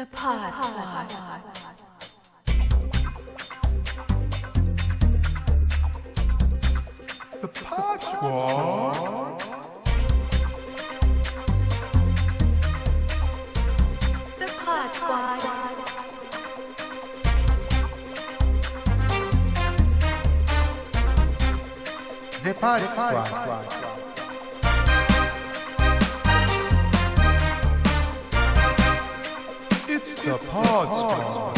The Pod Squad. The Pod Squad. The Pod Squad. The Pod Squad. It's the Pod Squad.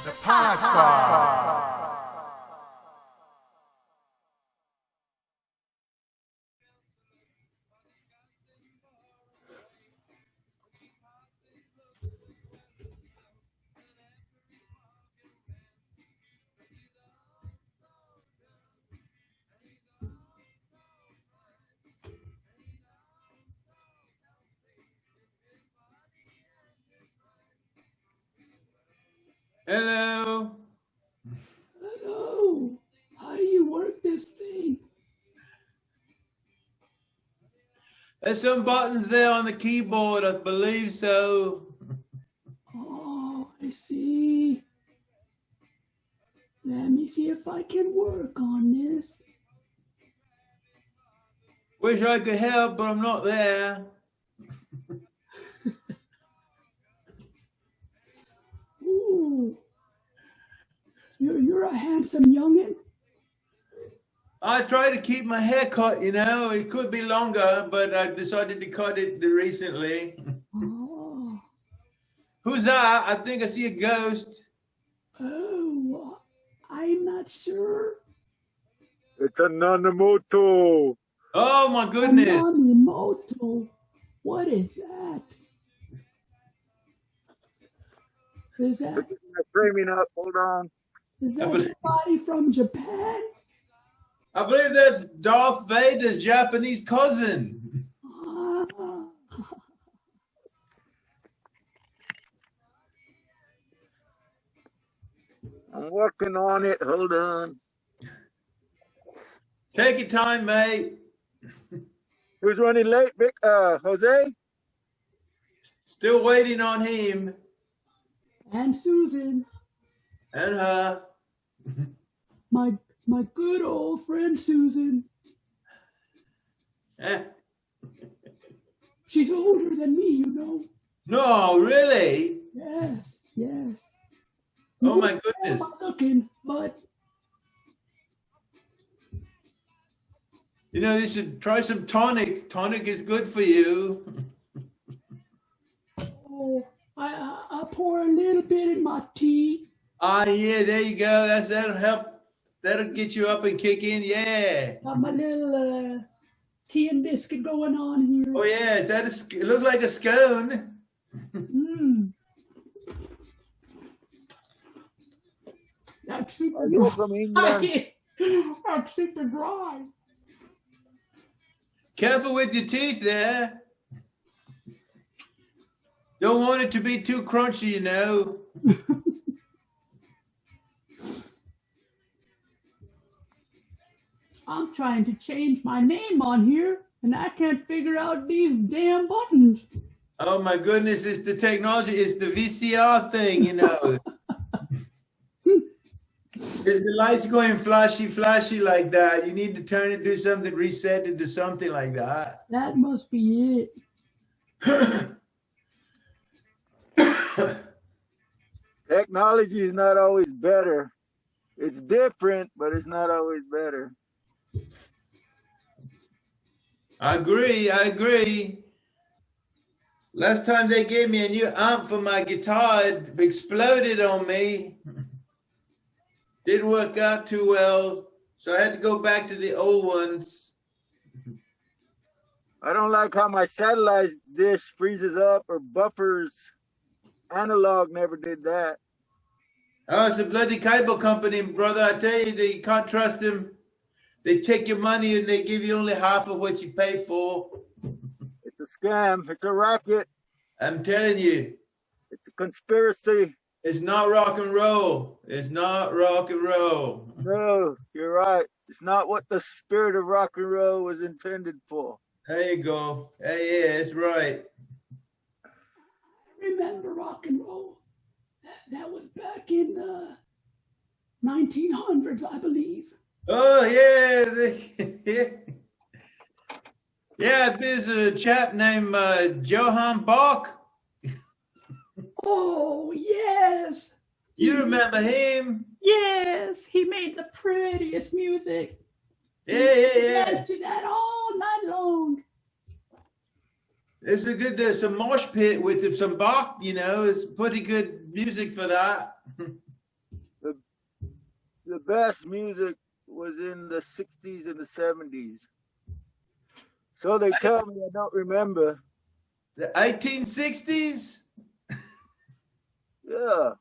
The Pod Squad. Hello. Hello. How do you work this thing? There's some buttons there on the keyboard, I believe so. Oh, I see. Let me see if I can work on this. Wish I could help, but I'm not there. Ooh. You're a handsome youngin'. I try to keep my hair cut, you know. It could be longer, but I decided to cut it recently. Oh. Who's that? I think I see a ghost. Oh, I'm not sure. It's a Nanamoto. Oh my goodness. Yamamoto. What is that? Is that Framing up. Hold on. somebody from Japan? I believe that's Darth Vader's Japanese cousin. Ah. I'm working on it. Hold on. Take your time, mate. Who's running late, Vic? Jose? Still waiting on him And Susan, and her. my good old friend Susan. Eh. She's older than me, you know. No, really? Yes, yes. Oh my I'm goodness. not looking, but You know, you should try some tonic. Tonic is good for you. oh, I pour a little bit in my tea. Ah, yeah, there you go. That'll help. That'll get you up and kick in. Yeah. Got my little tea and biscuit going on here. Oh yeah. Is that it looks like a scone. Mm. That's super Are you dry. from England? That's super dry. Careful with your teeth there. Don't want it to be too crunchy, you know. I'm trying to change my name on here, and I can't figure out these damn buttons. Oh my goodness, it's the technology, it's the VCR thing, you know. Is the lights going flashy like that? You need to turn it, do something, reset it to something like that. That must be it. Technology is not always better. It's different, but it's not always better. I agree. Last time they gave me a new amp for my guitar, it exploded on me. Didn't work out too well, so I had to go back to the old ones. I don't like how my satellite dish freezes up or buffers. Analog never did that. Oh, it's a bloody cable company, brother. I tell you, you can't trust them. They take your money and they give you only half of what you pay for. It's a scam. It's a racket. I'm telling you, It's a conspiracy. it's not rock and roll. It's not rock and roll. No, you're right. It's not what the spirit of rock and roll was intended for. There you go. Hey, yeah, that's right. Remember rock and roll? That was back in the 1900s, I believe. Oh, yeah. Yeah, there's a chap named Johann Bach. Oh, yes. You remember him? Yes, he made the prettiest music. Yeah. Danced to that all night long. There's there's some mosh pit with some Bach, it's pretty good music for that. The best music was in the 60s and the 70s. So they tell me, I don't remember. The 1860s? Yeah.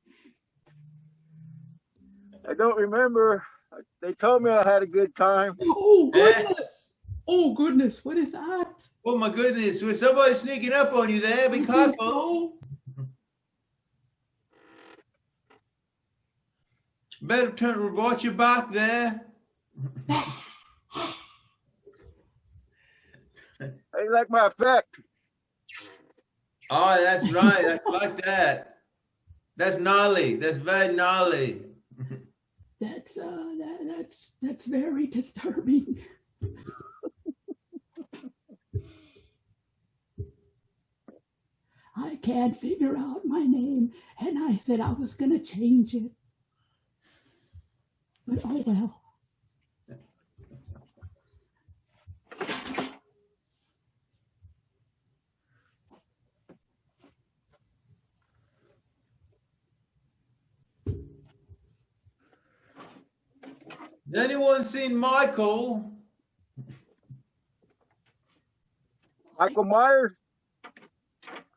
I don't remember. They told me I had a good time. Oh, goodness. Oh, goodness. What is that? Oh, my goodness. Was somebody sneaking up on you there? Be careful. Better watch your back there. I like my effect. Oh, that's right. That's like that. That's gnarly. That's very gnarly. That's very disturbing. I can't figure out my name, and I said I was gonna change it. But oh well. Has anyone seen Michael? Michael Myers?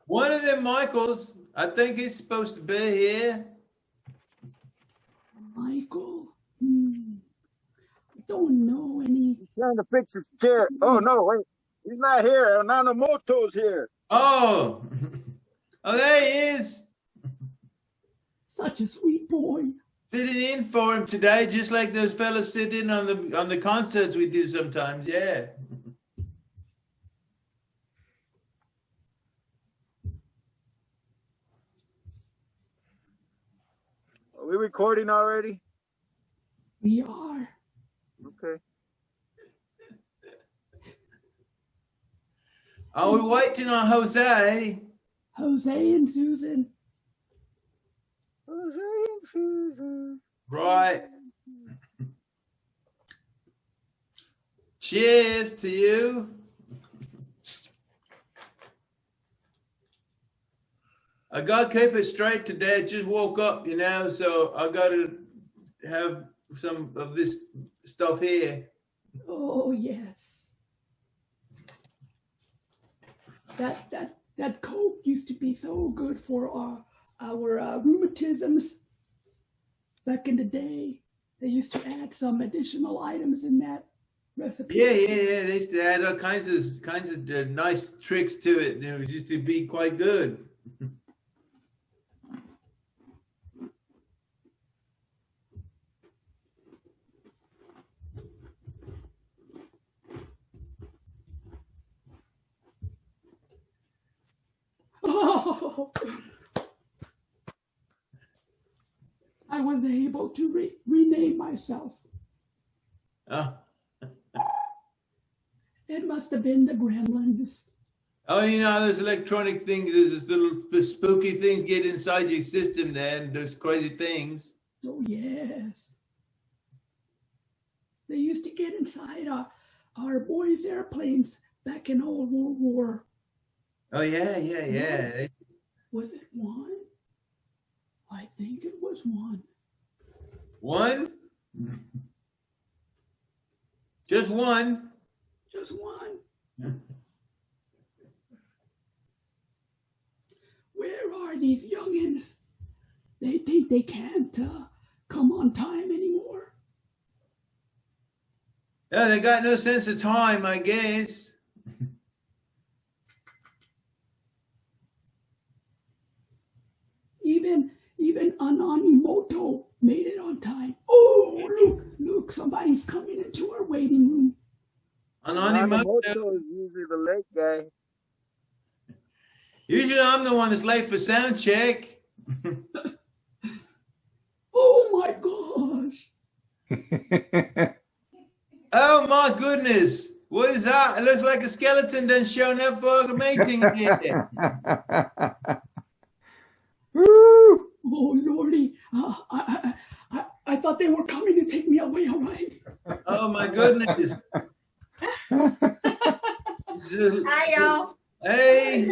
One of them Michaels. I think he's supposed to be here. Michael. I don't know any. He's trying to fix his chair. Oh, no, wait. He's not here. Nanamoto's here. Oh. Oh, there he is. Such a sweet boy. Sitting in for him today, just like those fellas sit in on the concerts we do sometimes. Yeah. Are we recording already? We are. Okay. Are we waiting on Jose? Jose and Susan. Jose and Susan. Right. Cheers to you. I got to keep it straight today. I just woke up, so I got to have some of this stuff here. Oh yes. That Coke used to be so good for our rheumatisms. Back in the day, they used to add some additional items in that recipe. Yeah. They used to add all kinds of nice tricks to it. And it used to be quite good. Oh, I was able to rename myself. Oh. It must have been the gremlins. Oh, those electronic things, there's this little spooky things get inside your system there, and there's crazy things. Oh, yes. They used to get inside our boys' airplanes back in old World War. Oh, yeah. Was it one? I think it was one. One? Just one? Just one. Where are these youngins? They think they can't come on time anymore. Yeah, they got no sense of time, I guess. Even Anonimoto made it on time. Oh, look, somebody's coming into our waiting room. Anonymous. is usually the late guy. Usually I'm the one that's late for sound check. Oh my gosh. Oh my goodness. What is that? It looks like a skeleton done shown up for a meeting here. Woo! Oh lordy. I thought they were coming to take me away, all right? Oh my goodness. Hi, y'all. Hey.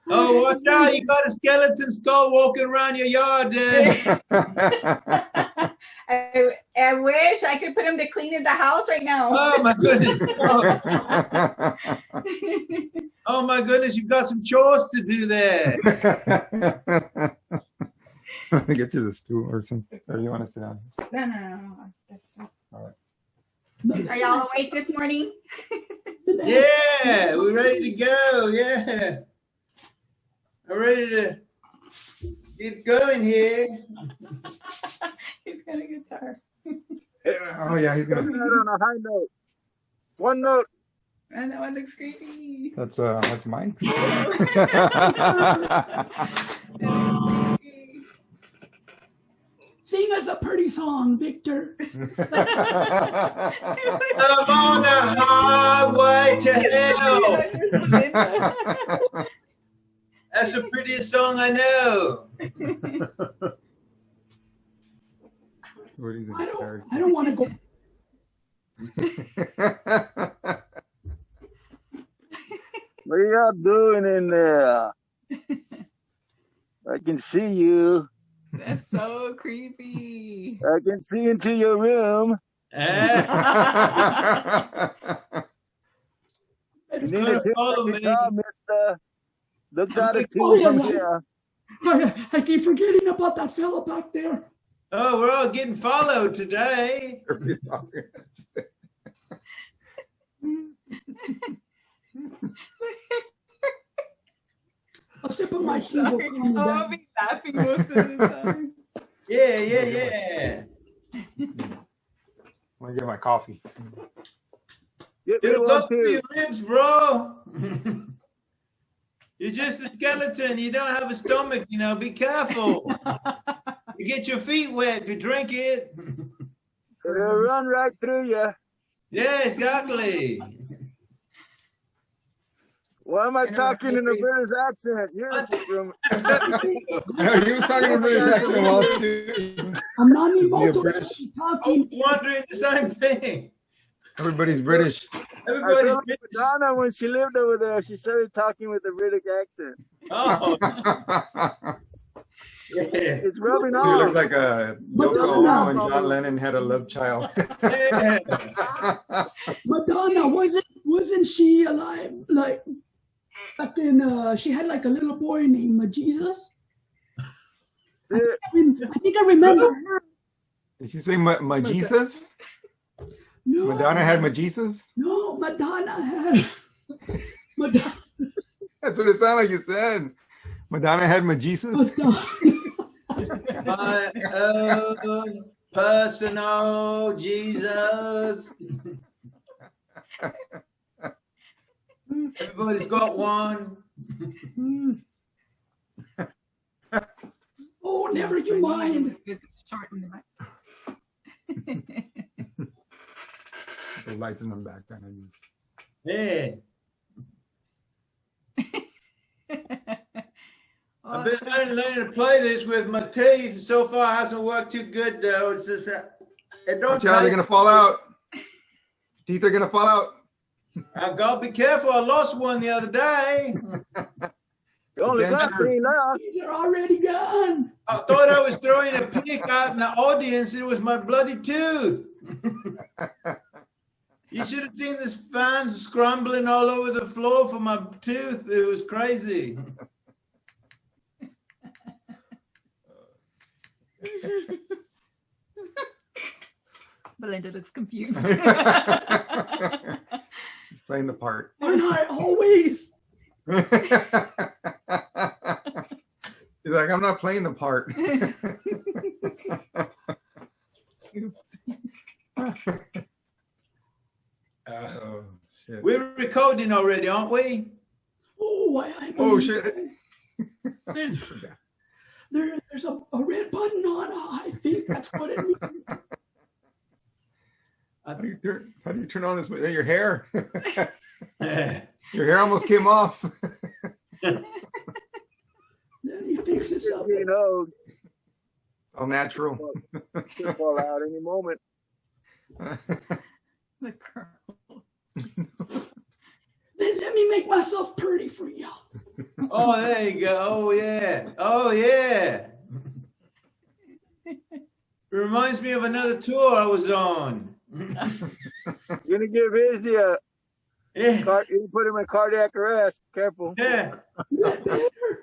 Oh, watch out. You got a skeleton skull walking around your yard there. I wish I could put him to cleaning the house right now. Oh my goodness. Oh my goodness, you've got some chores to do there. Let me get you the stool or something. Or you want to sit down? No. That's right. All Are y'all awake this morning? Yeah, we're ready to go. Yeah. I'm ready to get going here. He's got a guitar. Oh yeah, he's gonna. On a high note. One note. And that one looks creepy. That's Mike's. Sing us a pretty song, Victor. I'm on the highway to hell. That's the prettiest song I know. I don't want to go. What are y'all doing in there? I can see you. That's so creepy. I can see into your room. You need to take Follow the me. guitar, mister. Looks out of Oh, tune yeah, from yeah. here. I keep forgetting about that fella back there. Oh, we're all getting followed today. A sip of my tea will Sorry. calm me I'll down. be laughing most of the time. Yeah. I'm gonna get my coffee. Get me It'll one go through too. your ribs, bro. You're just a skeleton. You don't have a stomach, be careful. You get your feet wet if you drink it. It'll run right through you. Yeah, exactly. Why am I talking in a British accent? You're from I know he was talking in British accent while too. I'm not even British? I'm talking. wondering the same thing. Everybody's British. I Everybody's feel like Madonna when she lived over there. She started talking with a British accent. oh, yeah. It's rubbing You off. look like a Yoko Ono when John Lennon had a love child. Yeah. Madonna, wasn't she alive? Like back in, she had like a little boy named Jesus. I think I remember her. Did she say Jesus? No, Madonna had Jesus? no, Madonna had. Madonna. That's what it sounded like you said. Madonna had Jesus? My own personal Jesus. Everybody's got one. Oh, never you mind. It's short in the back. The lights in the background. Yeah. I've been learning to play this with my teeth. So far, it hasn't worked too good, though. It's just that it don't. Watch out, they're going to fall out. Teeth are going to fall out. I gotta be careful. I lost one the other day. You only got 3 left. You're already gone. I thought I was throwing a pick out in the audience. It was my bloody tooth. You should have seen this fans scrambling all over the floor for my tooth. It was crazy. Belinda looks confused. She's playing the part. Aren't I always? He's like, I'm not playing the part. Oh, shit. We're recording already, aren't we? Oh, Oh, shit. There's a red button on. I think that's what it means. How do you turn on this? Your hair. Your hair almost came off. Then he fixes something. You know, All natural. could fall out any moment. The girl. Then let me make myself pretty for you. Oh, there you go. Oh, yeah. Oh, yeah. It reminds me of another tour I was on. You're gonna give Izzy a Yeah. you put him in cardiac arrest. Careful. Yeah. That better.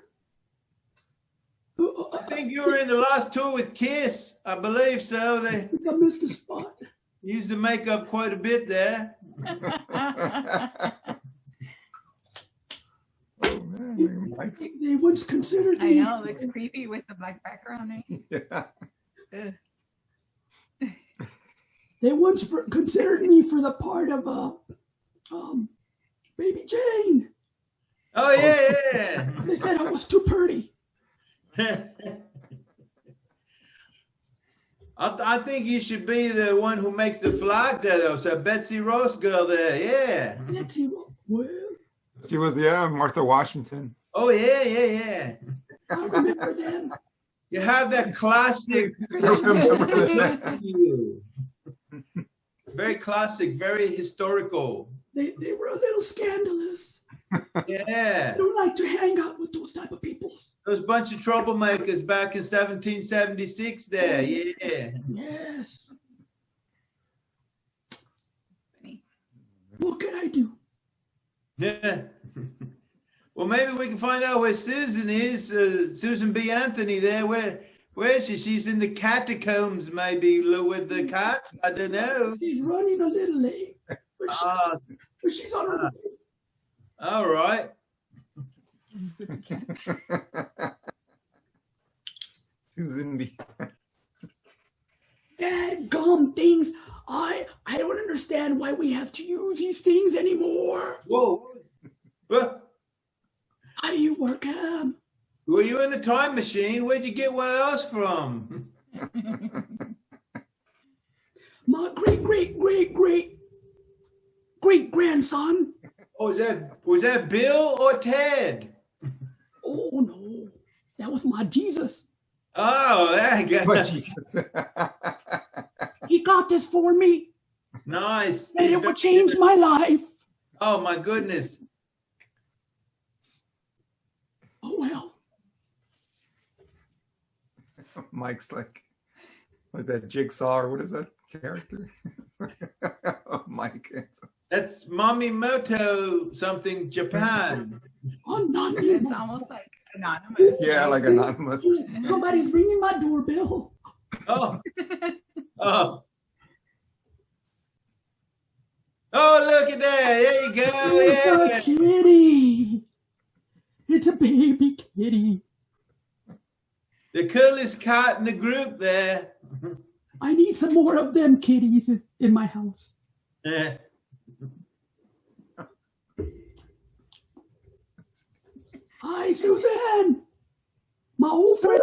I think you were in the last tour with Kiss. I believe so. They I think I missed a spot. used the makeup quite a bit there. Oh, man, Mike. They once considered I me. know, it looks creepy with the black background. Eh? Yeah. Ugh. They once considered me for the part of Baby Jane. Oh, yeah, They said I was too pretty. yeah. I think you should be the one who makes the flag there, though. So Betsy Ross girl there, yeah. Nancy, well, She was, yeah, Martha Washington. Oh, yeah. I remember them. You have that classic. Very classic, very historical. They were a little scandalous. I Yeah. don't like to hang out with those type of people. Those bunch of troublemakers back in 1776 there, yeah. Yes. What could I do? Yeah. Well, maybe we can find out where Susan is. Susan B. Anthony there. Where is she? She's in the catacombs, maybe, with the cats. I don't know. She's running a little late, but, but she's on her way. All right. Susan B. Dadgum things. I don't understand why we have to use these things anymore. Whoa. What? How do you work them? Were you in a time machine? Where'd you get one of those from? My great grandson. Oh, was that Bill or Ted? Oh no, that was my Jesus. Oh, there you Oh, go. Jesus. He got this for me, Nice. and it would change my life. Oh my goodness. Oh well. Mike's like that Jigsaw, or what is that character? Oh, Mike. That's Mamimoto something Japan. Anonymous. It's almost like anonymous. Yeah, like Anonymous. Somebody's ringing my doorbell. Oh. Oh. Oh, look at that. There you go. It's a Yeah. kitty. It's a baby kitty. The coolest cat in the group there. I need some more of them kitties in my house. Yeah. Hi, Suzanne. My old friend.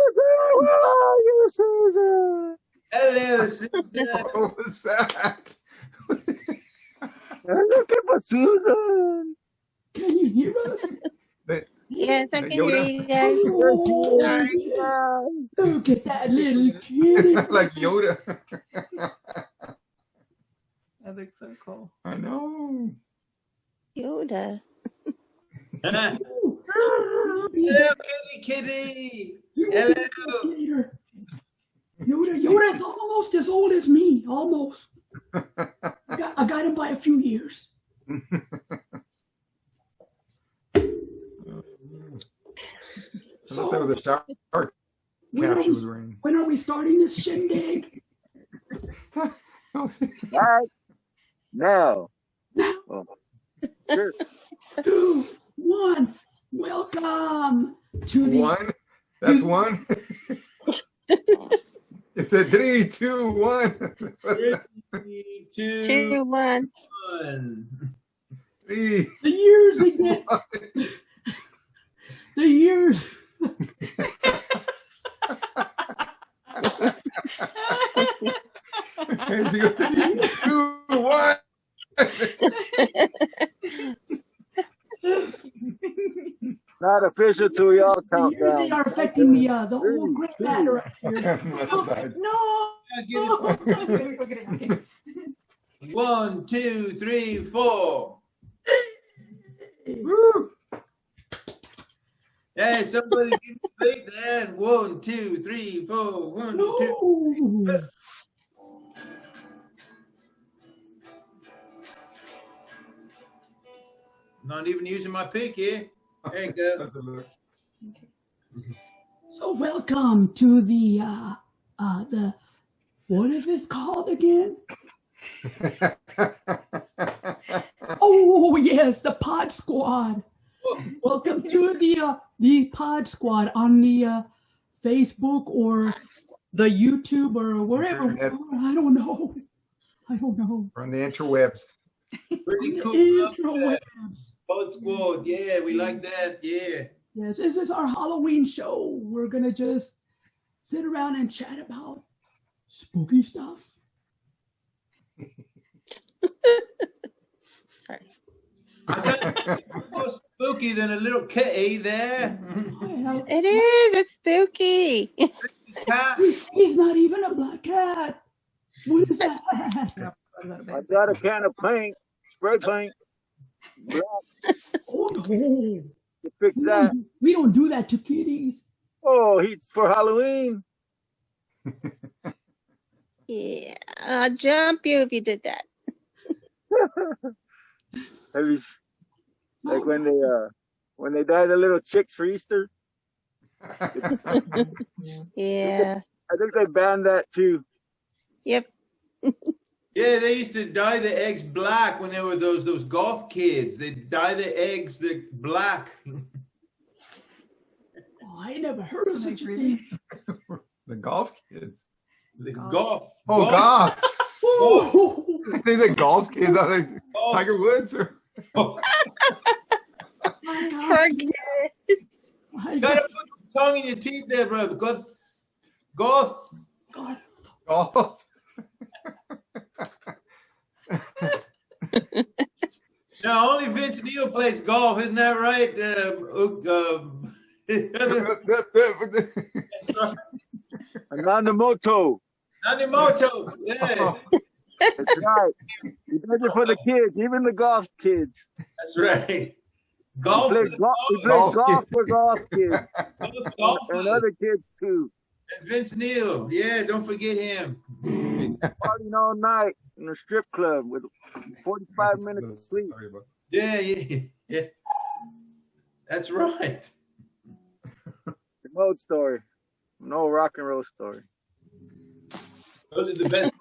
Susan! Hello, Susan. What was that? I'm looking for Susan. Can you hear us? Yes, I That can hear Yoda? you guys. Oh, Sorry. look at that little kitty. Like Yoda. That looks so cool. I know. Yoda. Hello, kitty. Hello. Yoda's almost as old as me. Almost. I got him by a few years. I thought that was a shower When cap are she we- was wearing. When are we starting this shindig? Right now. Oh, sure. 2, 1. Welcome to the One. That's one. It said 3, 2, 1. 3, 2, 2, 1. 1. 3. the years they get. The years. And she goes, 2, 1. Not official till y'all The count years they down. are affecting the whole great matter up here. No. Yeah, give us one. Okay. 1, 2, 3, 4. Hey, somebody give me a beat there. 1, 2, 3, 4. 1, 2. No. Not even using my pick here. There you go. So welcome to the what is this called again? Oh yes, the Pod Squad. Welcome to the Pod Squad on the Facebook or the YouTube or wherever. I don't know. We're on the interwebs. Pretty cool. Interwebs. Pod Squad. Yeah, we like that. Yeah. Yes, this is our Halloween show. We're gonna just sit around and chat about spooky stuff. Sorry. More spooky than a little kitty there. It is. It's spooky. Cat. He's not even a black cat. What is that? I got a can of paint, spray paint. Black. Oh no. You fix that. We don't do that to kitties. Oh, he's for Halloween. Yeah. I'll jump you if you did that. Have you, like when they dye the little chicks for Easter? Yeah. I think they banned that too. Yep. Yeah, they used to dye the eggs black when they were those golf kids. They dye the eggs the black. Oh, I never heard of such a thing. The golf kids. The golf. Oh, golf. Oh, They said golf kids. I think Golf. Tiger Woods or my God. Forget. My You gotta God. put your tongue in your teeth there, bro. Golf. Golf. God. golf. No, only Vince Neil plays golf, isn't that right? Ananamoto. Nanimoto. Yeah, That's right. He does it for the kids, even the golf kids. that's right. He Golf. plays golf, Golf for golf kids Golf. and other kids too. And Vince Neil. Yeah, don't forget him. Partying all night in a strip club with 45 minutes of sleep. Sorry about Yeah. That's right. An old story. An old rock and roll story. Those are the best.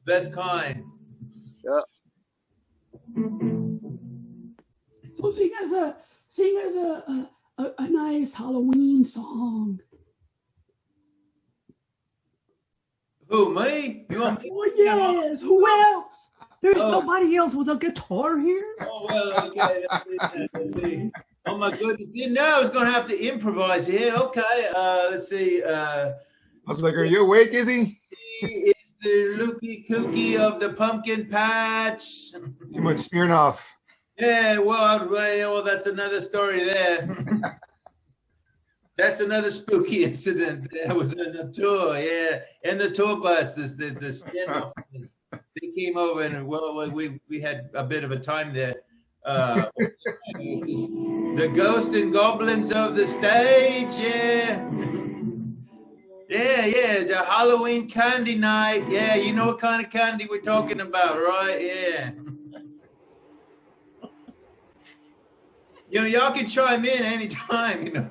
Best kind. Yep. So sing us a nice Halloween song. Who, me? You want me? Oh yes. Who else? There's Oh. nobody else with a guitar here. Oh, well, okay. Let's see. Oh, my goodness. Didn't know I was going to have to improvise here. Okay. Let's see. I was like, are you awake, Izzy? It's the Lukey Kooky of the pumpkin patch. Too much Smirnoff. Yeah, well, that's another story there. That's another spooky incident. That was on the tour, yeah. In the tour bus, the spin-offers, they came over and we had a bit of a time there. The ghosts and goblins of the stage, yeah. Yeah, it's a Halloween candy night. Yeah, you know what kind of candy we're talking about, right? Yeah. You know, y'all can chime in anytime, you know.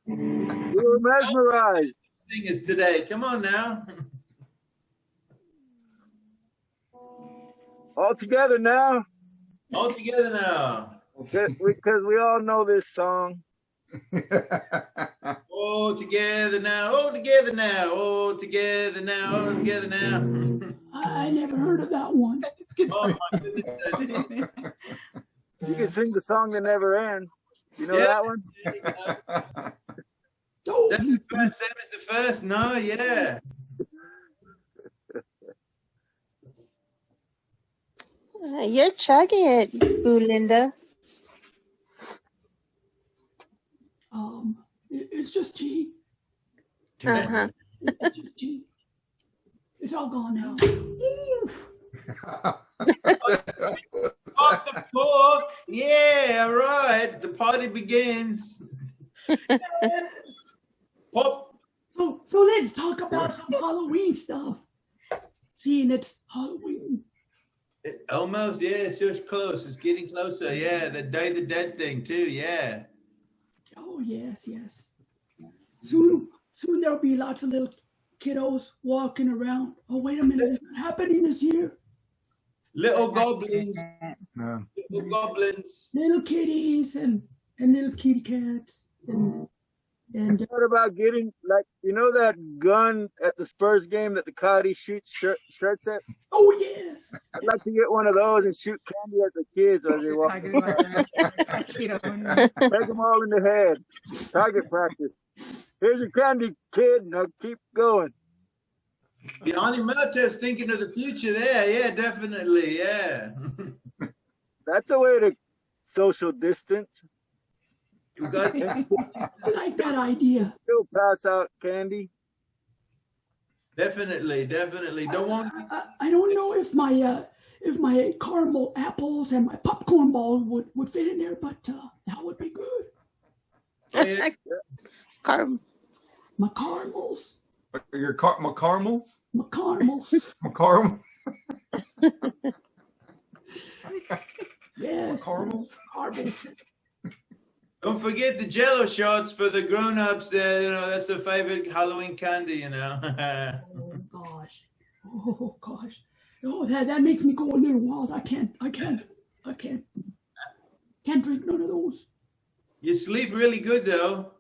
We were mesmerized. singers today. Come on now. All together now, All together now. because we all know this song. All together now. All together now. All together now. All together now. I never heard of that one. Oh my goodness. You can sing the song that never ends. You know Yeah. that one? Oh, Sam is the first. No, yeah. You're chugging it, Belinda. it's just tea. Uh-huh. It's just tea. It's all gone now. Off the cork. Yeah, all right. The party begins. Pop. So let's talk about some Halloween stuff. Seeing it's Halloween. Almost, yeah, it's just close. It's getting closer. Yeah, the Day of the Dead thing too. Yeah. Oh yes. Soon there'll be lots of little kiddos walking around. Oh wait a minute, it's not happening this year. Little goblins. No. Little goblins. Little kitties and little kitty cats and What about getting, like, you know that gun at the Spurs game that the Cotty shoots shirts at? oh yes. I'd like to get one of those and shoot candy at the kids as they walk. Take them all in the head. Target practice. Here's your candy, kid. Now keep going. The Animato's thinking of the future there. Yeah, definitely. Yeah. That's a way to social distance. You got I like that idea. Still pass out candy. definitely. Don't want I don't know if my caramel apples and my popcorn balls would fit in there, but that would be good. yeah. My caramels. Your my caramels? My caramels. My caramel? Yes. Caramels? Caramels. Don't forget the Jello shots for the grown-ups. There, you know, that's their favorite Halloween candy. You know. Oh gosh. Oh gosh. Oh, that makes me go a little wild. I can't drink none of those. You sleep really good though.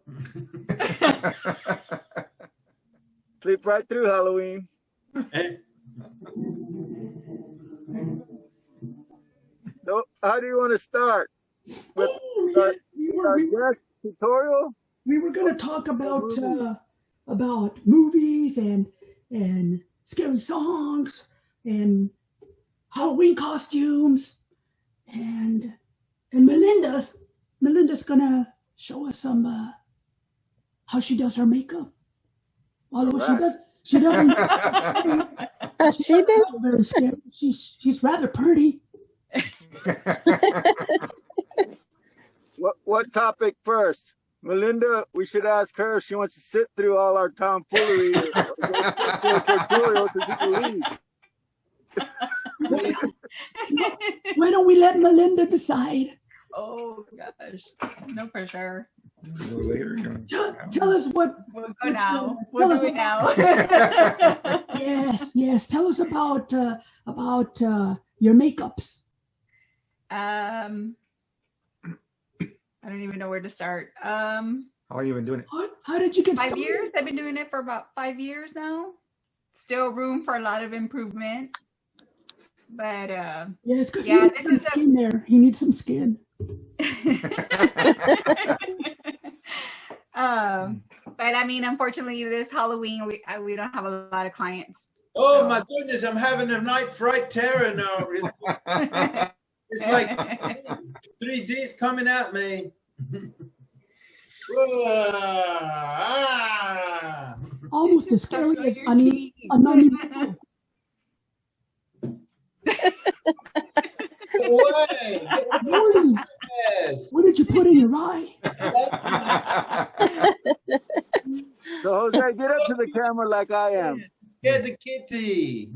Sleep right through Halloween. So, how do you want to start? With Oh, yeah. our guest tutorial? We were going to talk about movies and scary songs and Halloween costumes and Melinda's gonna show us some how she does her makeup. Although she doesn't She does. very scary. She's rather pretty. What topic first? Melinda, we should ask her if she wants to sit through all our tomfoolery or tutorial so she can leave. Why don't we let Melinda decide? Oh gosh, no, for sure. A little later, you know. Tell us what. We'll go now. Tell We'll us do it now. Yes. Tell us about your makeups. I don't even know where to start. How long you been doing it? How did you get 5 started? years. I've been doing it for about 5 years now. Still room for a lot of improvement, but Yes, because yeah, he needs some skin there. He needs some skin. but I mean, unfortunately, this Halloween we don't have a lot of clients. Oh my goodness, I'm having a night fright terror now. It's like 3D's coming at me. Almost as scary as Your Anani. teeth. Away. Really? Yes. What did you put in your eye? So, Jose, get up to the camera like I am. Get the kitty.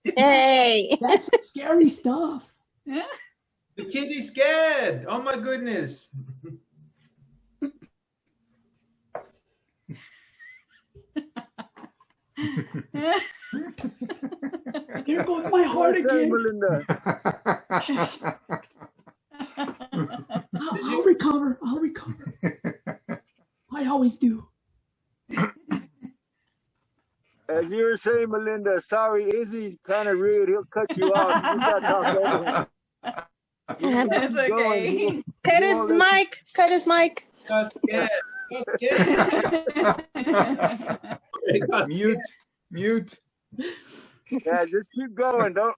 Hey. That's scary stuff. The kitty's scared. Oh my goodness. Here goes my heart Say, again. Melinda. I'll recover. I'll recover. I always do. As you were saying, Melinda, sorry, Izzy's kind of rude. He'll cut you off. You just got to talk over him. That's okay. Cut his mic. Cut his mic. Just get. Mute. Yeah, just keep going. Don't,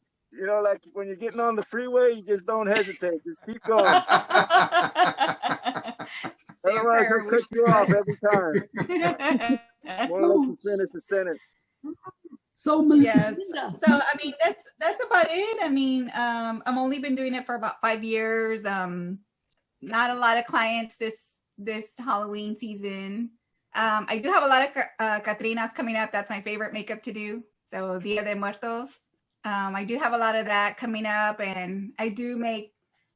like when you're getting on the freeway, you just don't hesitate. Just keep going. Otherwise, he'll cut you off every time. Won't let you finish the sentence. So Yes. So I mean that's about it. I mean, I've only been doing it for about 5 years. Not a lot of clients this Halloween season. I do have a lot of Catrinas coming up. That's my favorite makeup to do. So Dia de Muertos. I do have a lot of that coming up, and I do make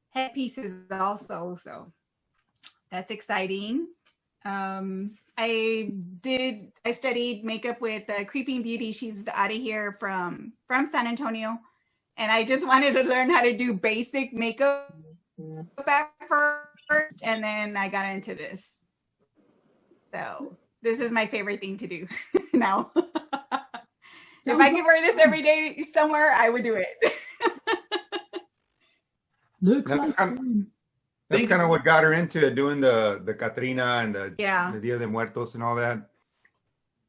headpieces also. So that's exciting. I studied makeup with Creeping Beauty. She's out of here from San Antonio. And I just wanted to learn how to do basic makeup at first. And then I got into this. So this is my favorite thing to do now. If I could wear this every day somewhere, I would do it. Looks That's like kind That's kind of what got her into doing the Catrina and the Yeah. Dia de Muertos and all that.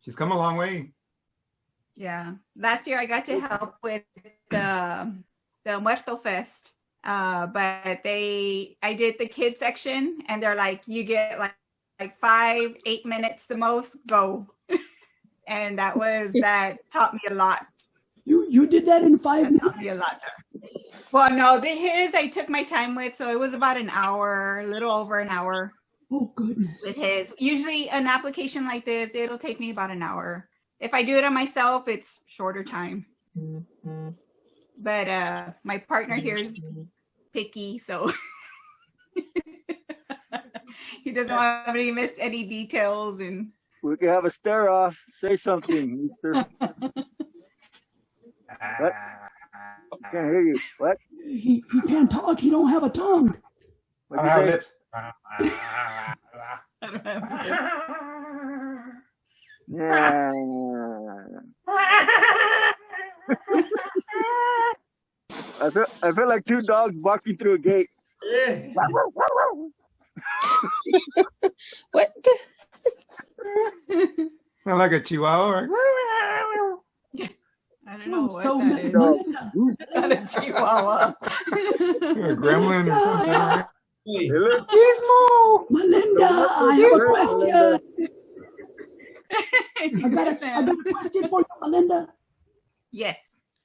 She's come a long way. Yeah. Last year I got to help with the Muerto Fest. But I did the kid section, and they're like, you get like 5-8 minutes the most, go. And that taught me a lot. You did that in 5 minutes? Taught me a lot. Well, no, his I took my time with, so it was about an hour, a little over an hour. Oh, goodness. With his. Usually an application like this, it'll take me about an hour. If I do it on myself, it's shorter time. But my partner here is picky, so he doesn't want me to miss any details. And we can have a stare off. Say something, mister. What? I can't hear you. What? He can't talk. He don't have a tongue. I don't have lips. Yeah. I feel like two dogs barking through a gate. Yeah. What? Not like a chihuahua. I don't know what So, that is. Melinda, Not a chihuahua. Or a gremlin or something. Right? Hey, Gizmo! Melinda, I have a question. I got Yes, a ma'am. question for you, Melinda. Yes.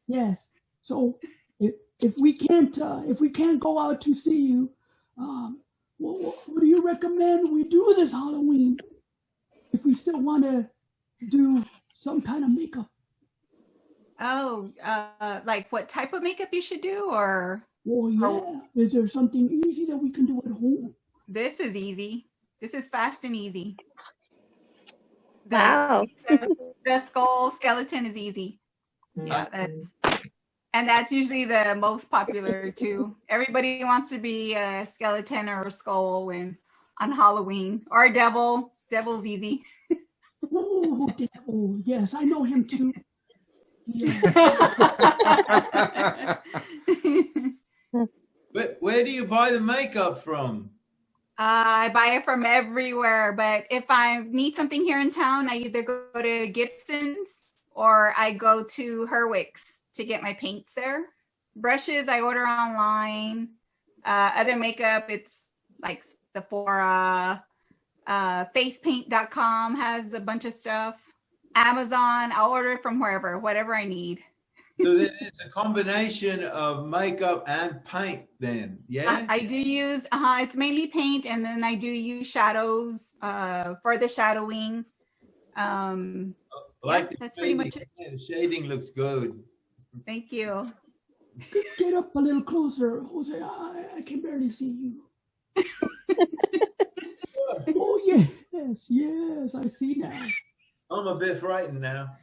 Yes. So if we can't go out to see you, what do you recommend we do this Halloween? If we still want to do some kind of makeup. Oh, like what type of makeup you should do, or Oh yeah. Is there something easy that we can do at home? this is easy. This is fast and easy. Wow. The skull skeleton is easy. Yeah, that's usually the most popular too. Everybody wants to be a skeleton or a skull on Halloween, or a devil. Devil's easy. Oh, devil. Yes, I know him too. Yeah. where do you buy the makeup from? I buy it from everywhere, but if I need something here in town, I either go to Gibson's or I go to Herwick's to get my paints there. Brushes I order online. Other makeup, it's like Sephora, facepaint.com has a bunch of stuff. Amazon, I'll order it from wherever, whatever I need. So then it's a combination of makeup and paint then, yeah? I do use, it's mainly paint, and then I do use shadows for the shadowing. That's pretty much it. Yeah, the shading looks good. Thank you. Get up a little closer, Jose. I can barely see you. Oh, yes, I see now. I'm a bit frightened now.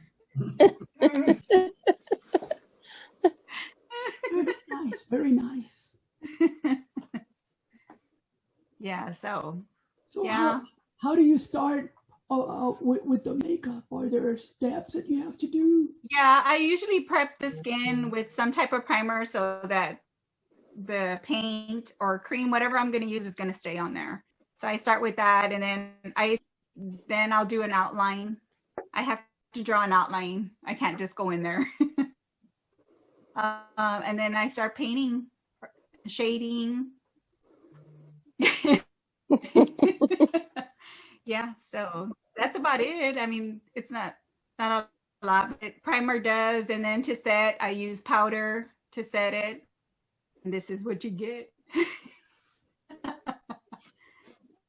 Nice, very nice. Yeah, so So yeah. how do you start with the makeup? Are there steps that you have to do? Yeah, I usually prep the skin with some type of primer so that the paint or cream, whatever I'm going to use, is going to stay on there. So I start with that, and then I'll do an outline. I have to draw an outline. I can't just go in there. And then I start painting, shading. Yeah, so that's about it. I mean, it's not a lot, but primer does, and then to set, I use powder to set it. And this is what you get.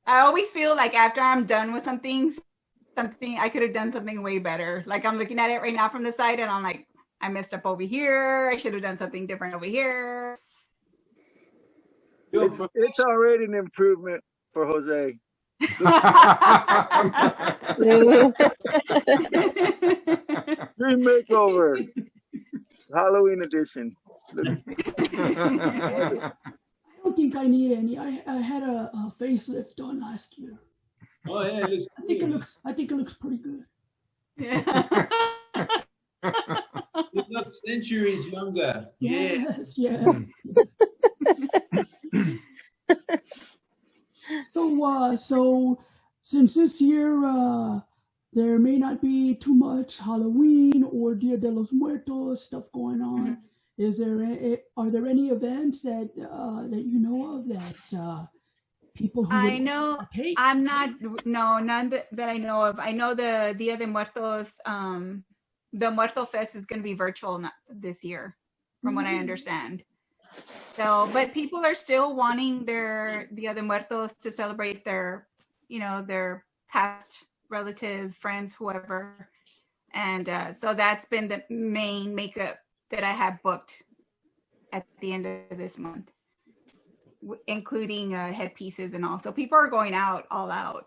I always feel like after I'm done with something I could have done something way better. Like I'm looking at it right now from the side and I'm like, I messed up over here. I should have done something different over here. It's already an improvement for Jose. Stream makeover, Halloween edition. I don't think I need any. I had a facelift done last year. Oh yeah, I think it looks pretty good. Yeah. You look centuries younger. Yes, yeah. So since this year there may not be too much Halloween or Dia de los Muertos stuff going on, are there any events that you know of that people who I know partake? none that I know of. I know the Dia de Muertos, the Muerto Fest is going to be virtual this year, from what I understand. So, but people are still wanting their Dia de Muertos to celebrate their past relatives, friends, whoever. And so that's been the main makeup that I have booked at the end of this month, including headpieces and all. So people are going all out.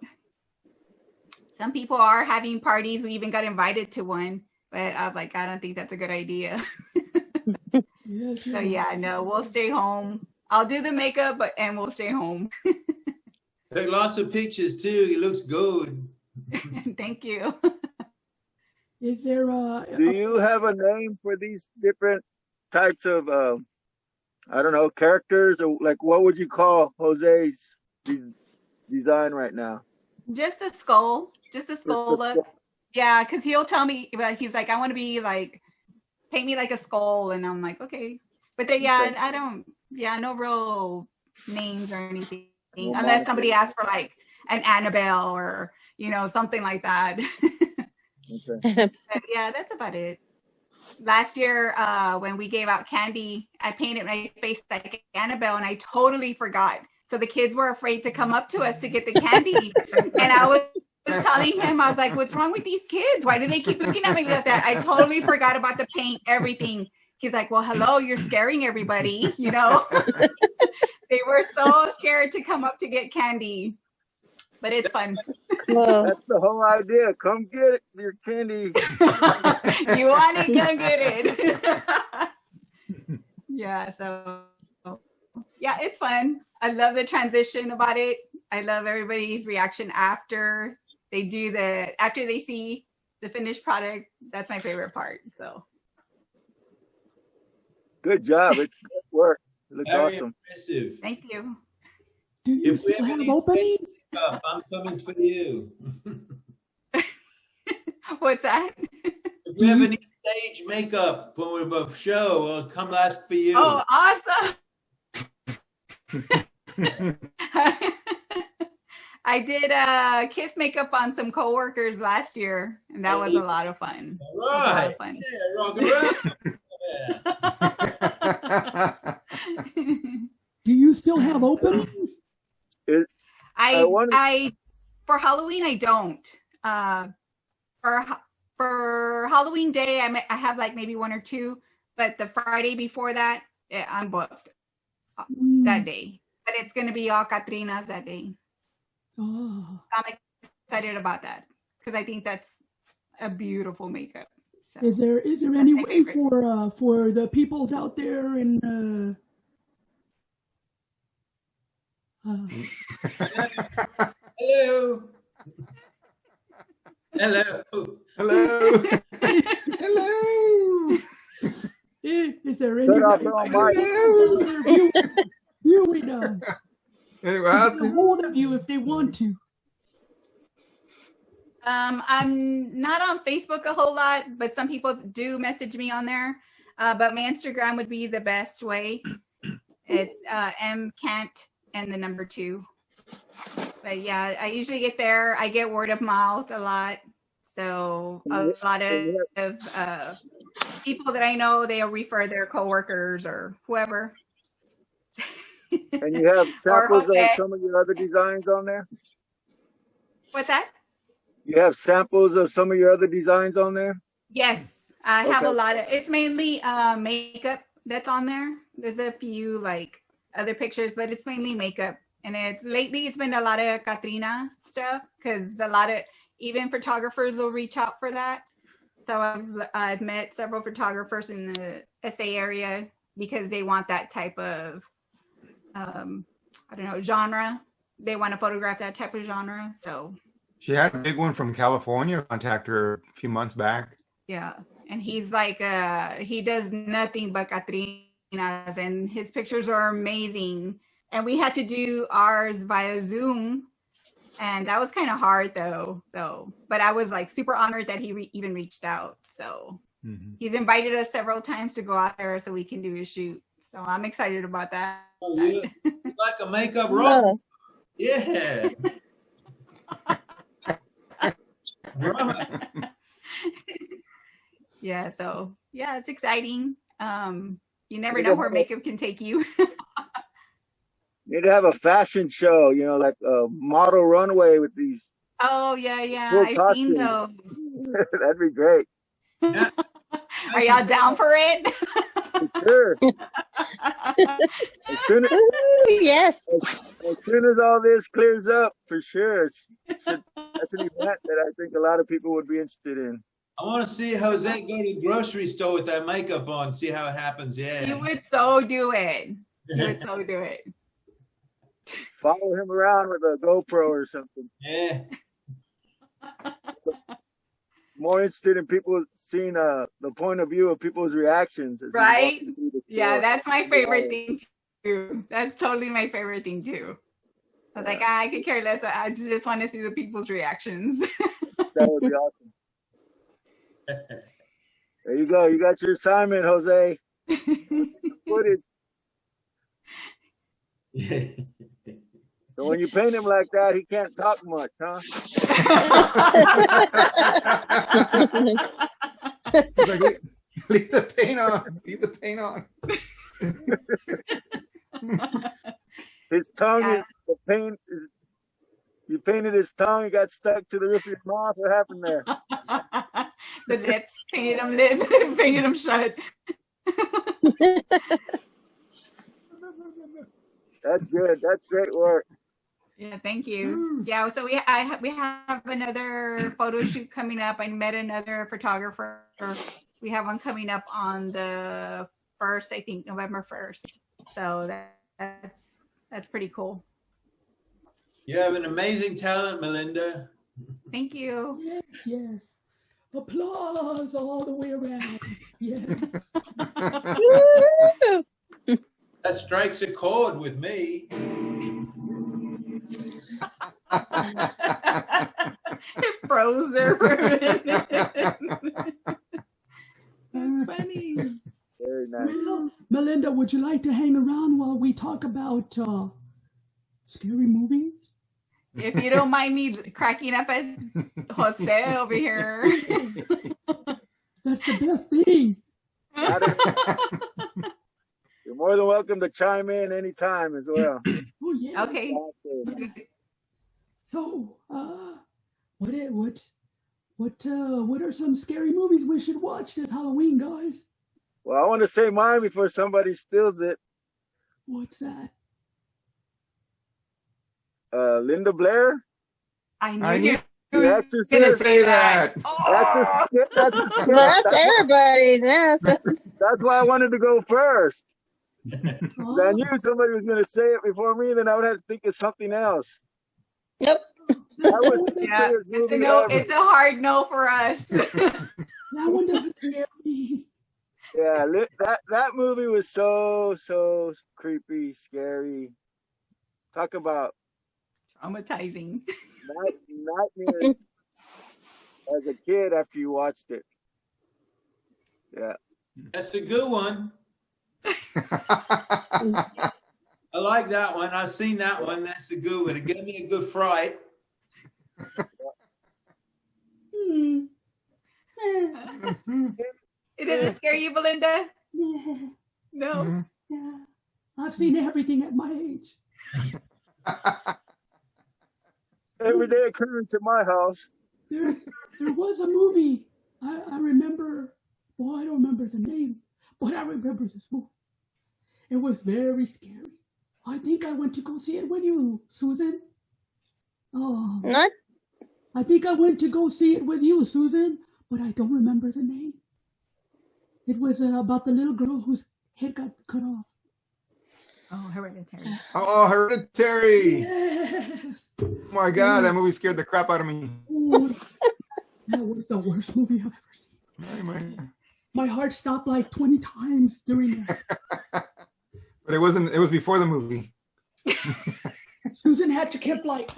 Some people are having parties. We even got invited to one, but I was like, I don't think that's a good idea. So yeah, no, we'll stay home. I'll do the makeup, and we'll stay home. Take lots of pictures too. It looks good. Thank you. Is there do you have a name for these different types of I don't know, characters, or like what would you call Jose's design right now? Just a skull. Look. Yeah, because he'll tell me, he's like, I want to be like, paint me like a skull, and I'm like, okay. But then, yeah, I don't, no real names or anything, unless somebody asks for like an Annabelle or something like that. Okay. But yeah, that's about it. Last year, when we gave out candy, I painted my face like Annabelle, and I totally forgot. So the kids were afraid to come up to us to get the candy, and I was telling him, I was like, what's wrong with these kids? Why do they keep looking at me like that? I totally forgot about the paint, everything. He's like, well, hello, you're scaring everybody, They were so scared to come up to get candy. But it's fun. That's the whole idea. Come get it, your candy. You want it, come get it. Yeah, so yeah, it's fun. I love the transition about it. I love everybody's reaction after they see the finished product. That's my favorite part. So good job. It's good work. It looks Very awesome. impressive. thank you. do you If we still have have any openings? I'm coming for you. What's that? If we have any stage makeup for a show, I'll come ask for you. Oh, awesome. I did kiss makeup on some coworkers last year, and that was a lot of fun. All right. Fun. Yeah, rock around. Do you still have openings? I for Halloween I don't. For Halloween day I have like maybe one or two, but the Friday before that I'm booked that day. But it's gonna be all Catrinas that day. Oh. I'm excited about that because I think that's a beautiful makeup. So, Is there any way for the peoples out there in Hello. Hello. Hello. Hello. is there any Turn off way your for mic. viewing Hey, well, get a hold of you if they want to? I'm not on Facebook a whole lot, but some people do message me on there. But my Instagram would be the best way. It's mcant and the number 2. But yeah, I usually get there. I get word of mouth a lot. So a lot of people that I know, they'll refer their coworkers or whoever. And you have samples of Jose. some of your other designs on there? What's that? You have samples of some of your other designs on there? Yes, I have a Okay. lot of, it's mainly makeup that's on there. There's a few like other pictures, but it's mainly makeup. And lately it's been a lot of Katrina stuff because a lot of even photographers will reach out for that. So I've met several photographers in the SA area because they want that type of, I don't know, genre. They want to photograph that type of genre. So she had a big one from California. Contact her a few months back. yeah, and he's like, he does nothing but Catrinas, and his pictures are amazing. And we had to do ours via Zoom, and that was kind of hard though. So, but I was like super honored that he even reached out. So he's invited us several times to go out there so we can do a shoot. So I'm excited about that. Oh, you like a makeup rock? Oh, Yeah. Right. Yeah, so yeah, it's exciting. You never know where makeup can take you. You need to have a fashion show, you know, like a model runway with these. Oh yeah, Cool I've seen costumes. those. That'd be great. Yeah. Are y'all down for it? Sure. ooh, yes. As soon as all this clears up, for sure, that's an event that I think a lot of people would be interested in. I want to see Jose go to the grocery store with that makeup on, see how it happens. Yeah. You would so do it. You would so do it. Follow him around with a GoPro or something. Yeah. More interested in people seeing the point of view of people's reactions. as he Right? walks through the Yeah, store. that's my favorite thing too. That's totally my favorite thing too. I was like, I could care less. I just want to see the people's reactions. That would be awesome. There you go. You got your assignment, Jose. Footage. Yeah. So when you paint him like that, he can't talk much, huh? He's like, leave the paint on. Leave the paint on. His tongue Yeah. is the paint is. You painted his tongue. He got stuck to the roof of your mouth. What happened there? The lips, painted them shut. That's good. That's great work. Yeah, thank you. Yeah, so we have another photo shoot coming up. I met another photographer. We have one coming up on the 1st, I think November 1st. So that's pretty cool. You have an amazing talent, Melinda. Thank you. Yes, yes. Applause all the way around. Yes. Woo! That strikes a chord with me. It froze there for a minute. That's funny. Very nice. Melinda, would you like to hang around while we talk about scary movies? If you don't mind me cracking up at Jose over here. That's the best thing. You're more than welcome to chime in anytime as well. Oh yeah. Okay. So, what are some scary movies we should watch this Halloween, guys? Well, I want to say mine before somebody steals it. What's that? Linda Blair. I knew The gonna Exorcist. say that. Oh, That's a scare. Well, that's everybody's. Yeah. That's why I wanted to go first. Oh, I knew somebody was going to say it before me, then I would have to think of something else. Nope. That was the yeah, scariest it's a movie no. ever. It's a hard no for us. that one doesn't scare me. Yeah, that movie was so creepy, scary. Talk about Traumatizing. nightmares as a kid after you watched it. Yeah. That's a good one. I like that one. I've seen that one. That's a good one. It gave me a good fright. Hmm. It doesn't scare you, Belinda? Yeah. No. Mhm. Yeah. I've seen everything at my age. Every day it comes to my house. There was a movie. I remember. Well, I don't remember the name, but I remember this movie. It was very scary. I think I went to go see it with you, Susan. Oh, Not. I think I went to go see it with you, Susan, but I don't remember the name. It was about the little girl whose head got cut off. Oh, Hereditary. Oh, Hereditary. Yes. Oh my God, that movie scared the crap out of me. Oh, that was the worst movie I've ever seen. Oh, my- My heart stopped like 20 times during that. But it wasn't. It was before the movie. Susan had to keep like,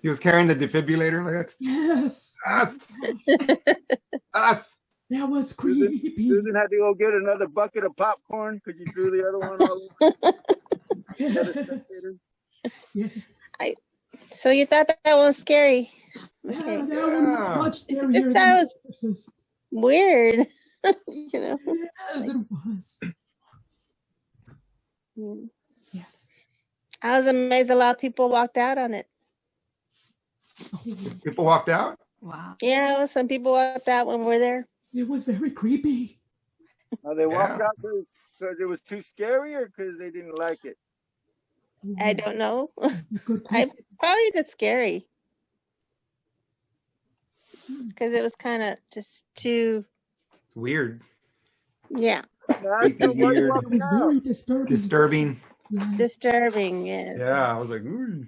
He was carrying the defibrillator. Like that's yes. us. That was creepy. Susan had to go get another bucket of popcorn because you threw the other one all over. Yes. So you thought that one was scary? Yeah, Okay. that one was much scarier Just than thought it was Exorcist. weird. You know. Yes, it was. Mm. Yes. I was amazed a lot of people walked out on it. Oh, People walked out. Wow. Yeah, some people walked out when we were there. it was very creepy. They walked Yeah. out because it was too scary or because they didn't like it? I don't know. Good I question. probably just scary because it was kind of just too. It's weird. Yeah, That's Creepy, the one weird. It walking was out. very disturbing. Disturbing. Yeah. disturbing. Yes. Yeah, I was like, ooh.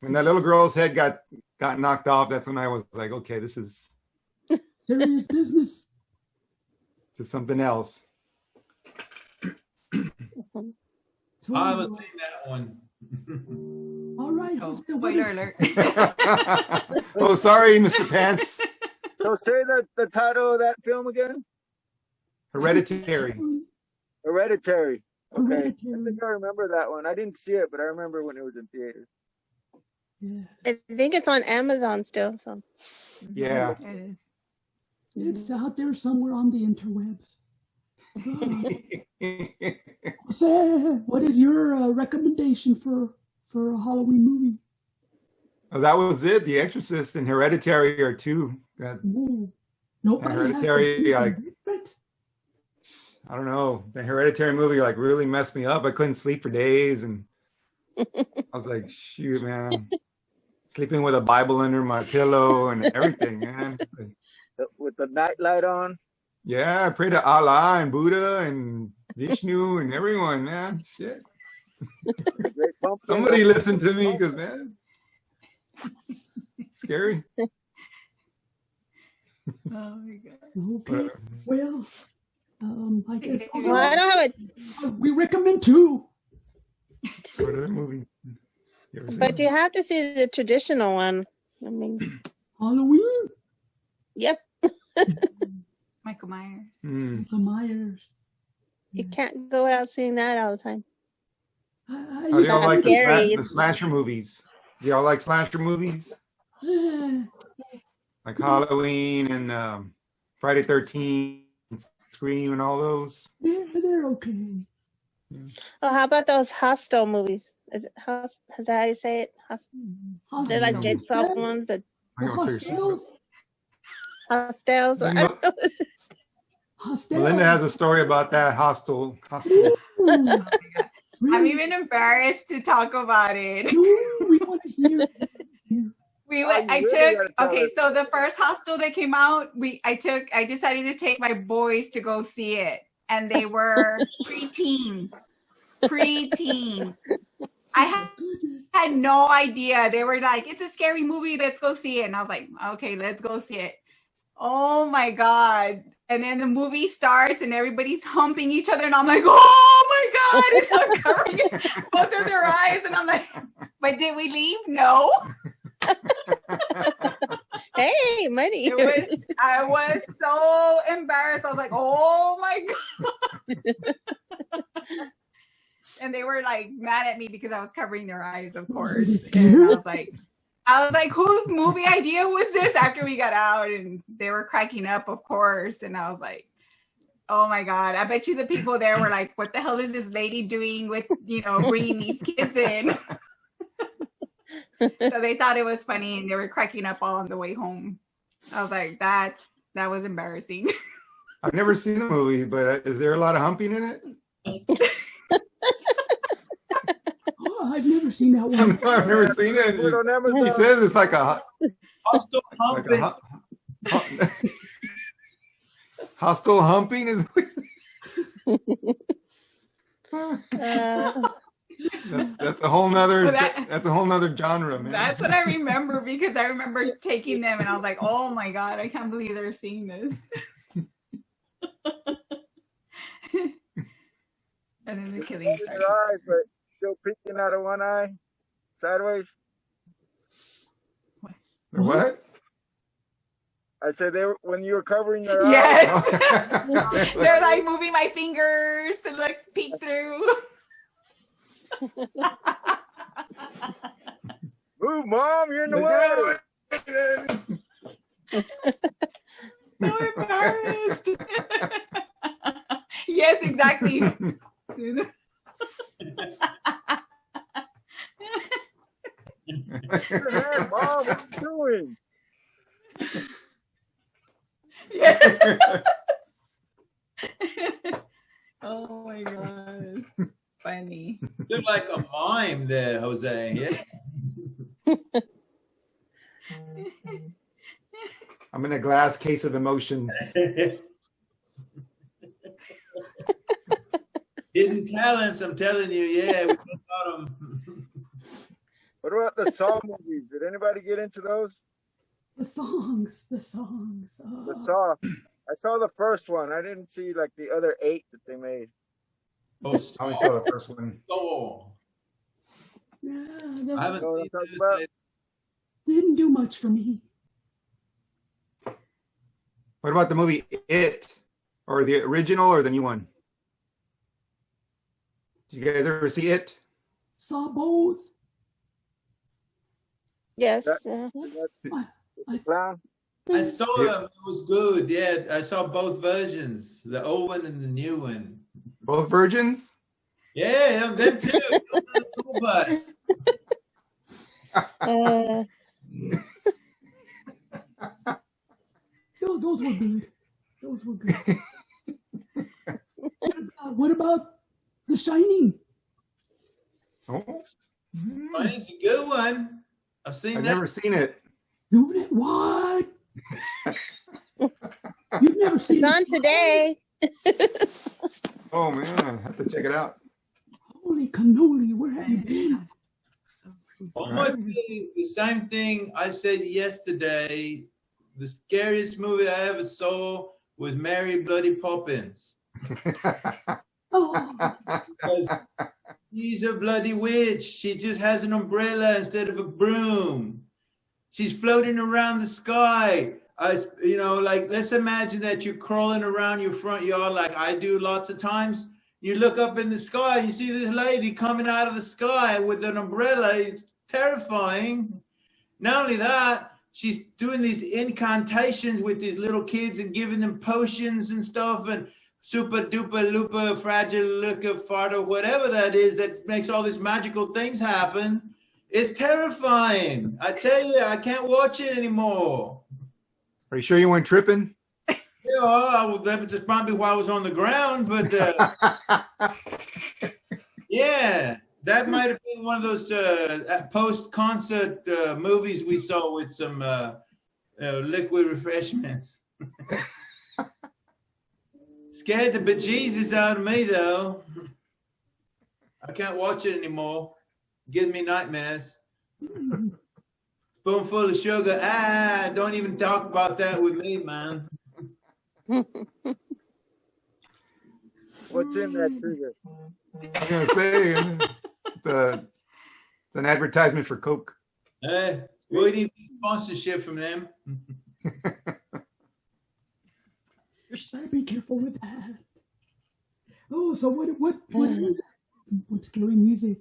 When that little girl's head got knocked off, that's when I was like, okay, this is Serious business. something else. So, I haven't seen that one. all right. Oh, Jose, what spoiler is- alert. Oh, sorry, Mr. Pants. So say the title of that film again? Hereditary. Hereditary. Okay. I Hereditary. think I remember that one. I didn't see it, but I remember when it was in theaters. Yeah. I think it's on Amazon still. So Yeah. It is. It's out there somewhere on the interwebs. Jose, what is your recommendation for a Halloween movie? Oh, that was it. The Exorcist and Hereditary are two. That, No. Nobody Hereditary, has like- different. I don't know. The Hereditary movie like really messed me up. I couldn't sleep for days, and I was like, shoot, man. Sleeping with a Bible under my pillow and everything, man. With the night light on. Yeah, I pray to Allah and Buddha and Vishnu and everyone, man. Shit. Great pumpkin. Somebody listen to me, because man, scary. Oh my god. Okay. Well, I guess well, I don't have it, we recommend two. What other movie? You ever seen but it? you have to see the traditional one. I mean, Halloween. yep, Michael Myers. Michael Myers. you can't go without seeing that all the time. I Oh, do used y'all not like scary. the slasher movies? Do y'all like slasher movies? to, Like Halloween and Friday 13th, Scream and all those? they're okay. Oh, how about those Hostel movies? Is it Is that how you say it? They're like Jigsaw ones, but I know what you're saying. Hostels. Hostels. I don't know. Hostels. Melinda has a story about that hostel. Ooh, I'm really? even embarrassed to talk about it. Ooh, we want to hear. I took, okay, so the first Hostel that came out, I decided to take my boys to go see it. And they were preteen. I had no idea. They were like, it's a scary movie. Let's go see it. And I was like, okay, let's go see it. Oh my God. And then the movie starts and everybody's humping each other. And I'm like, oh my God. And I'm covering both of their eyes. And I'm like, but did we leave? No. Hey, money. I was so embarrassed. I was like, oh my God. And they were like mad at me because I was covering their eyes, of course. And I was like, whose movie idea was this after we got out? And they were cracking up, of course. And I was like, oh my God. I bet you the people there were like, what the hell is this lady doing with, bringing these kids in? So they thought it was funny and they were cracking up all on the way home. I was like, that was embarrassing. I've never seen the movie, but is there a lot of humping in it? Oh, I've never seen that one. I've never seen it. He says it's like a Hostile humping. Hostile humping is. That's a whole nother that's a whole nother genre, man. That's what I remember because I remember taking them and I was like, oh my God, I can't believe they're seeing this. And then the killing started. Eyes, but still peeking out of one eye, sideways. What? I said when you were covering their eyes. Yes. They're like moving my fingers to like peek through. Move, Mom, you're in the way. So embarrassed. Yes, exactly. Mom, what are you doing? Yeah. Oh my God. Funny. You're like a mime there, Jose. Yeah. I'm in a glass case of emotions. Hidden talents, I'm telling you. Yeah, we got them. What about the Saw movies? Did anybody get into those? The songs. The Saw. I saw the first one. I didn't see like the other 8 that they made. I only saw the first one. Oh. Yeah, I haven't seen about. Didn't do much for me. What about the movie It? Or the original or the new one? Did you guys ever see It? Saw both. Yes. Clown. I saw them. It was good. Yeah, I saw both versions, the old one and the new one. Both virgins? Yeah, them too. The tour bus. Those were good. Those were good. What about The Shining? Oh. It's a good one. I've seen I've that. never seen it. Dude, what? You've never seen It's on today. Oh man, I have to check it out. Holy cannoli, where have you been? The same thing I said yesterday. The scariest movie I ever saw was Mary Bloody Poppins. Oh. Because she's a bloody witch. She just has an umbrella instead of a broom. She's floating around the sky. Let's imagine that you're crawling around your front yard like I do lots of times. You look up in the sky, you see this lady coming out of the sky with an umbrella. It's terrifying. Not only that, she's doing these incantations with these little kids and giving them potions and stuff and super duper lupa fragile luca farta, whatever that is that makes all these magical things happen. It's terrifying. I tell you, I can't watch it anymore. Are you sure you weren't tripping? Yeah, that was just probably why I was on the ground, but yeah, That might have been one of those post-concert movies we saw with some liquid refreshments. Scared the bejesus out of me, though. I can't watch it anymore. Gives me nightmares. Spoonful of sugar. Don't even talk about that with me, man. What's in that sugar? I was gonna say it's an advertisement for Coke. We need sponsorship from them. Better be careful with that. Oh, so what music? What scary music?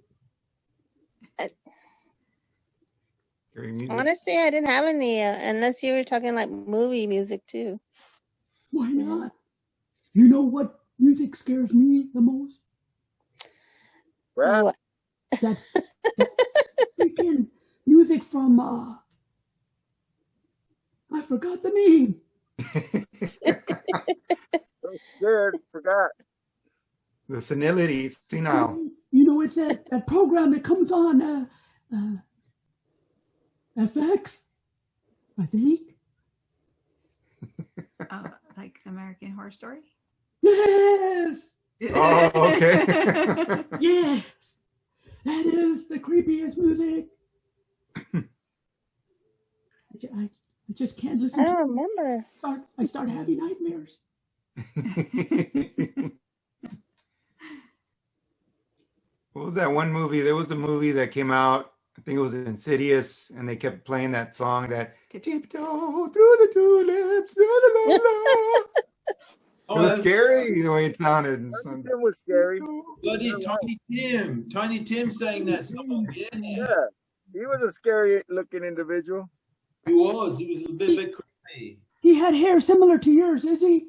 Scary music. Honestly, I didn't have any, unless you were talking like movie music too. Why not? You know what music scares me the most? Rap? What? That freaking music from I forgot the name. I'm scared. Forgot. The senility, senile. You know, it's that program that comes on FX, I think. Like American Horror Story? Yes! Oh, okay. Yes! That is the creepiest music. I just can't listen I to don't it. remember. I start having nightmares. What was that one movie? There was a movie that came out, I think it was Insidious, and they kept playing that song that tiptoe through the tulips. La, la, la, la. It was scary the way it sounded. Tiny Tim was scary. Bloody Tiny Tim. Tiny Tim sang that song. Yeah. Yeah. He was a scary looking individual. He was. He was a bit creepy. He had hair similar to yours, is he?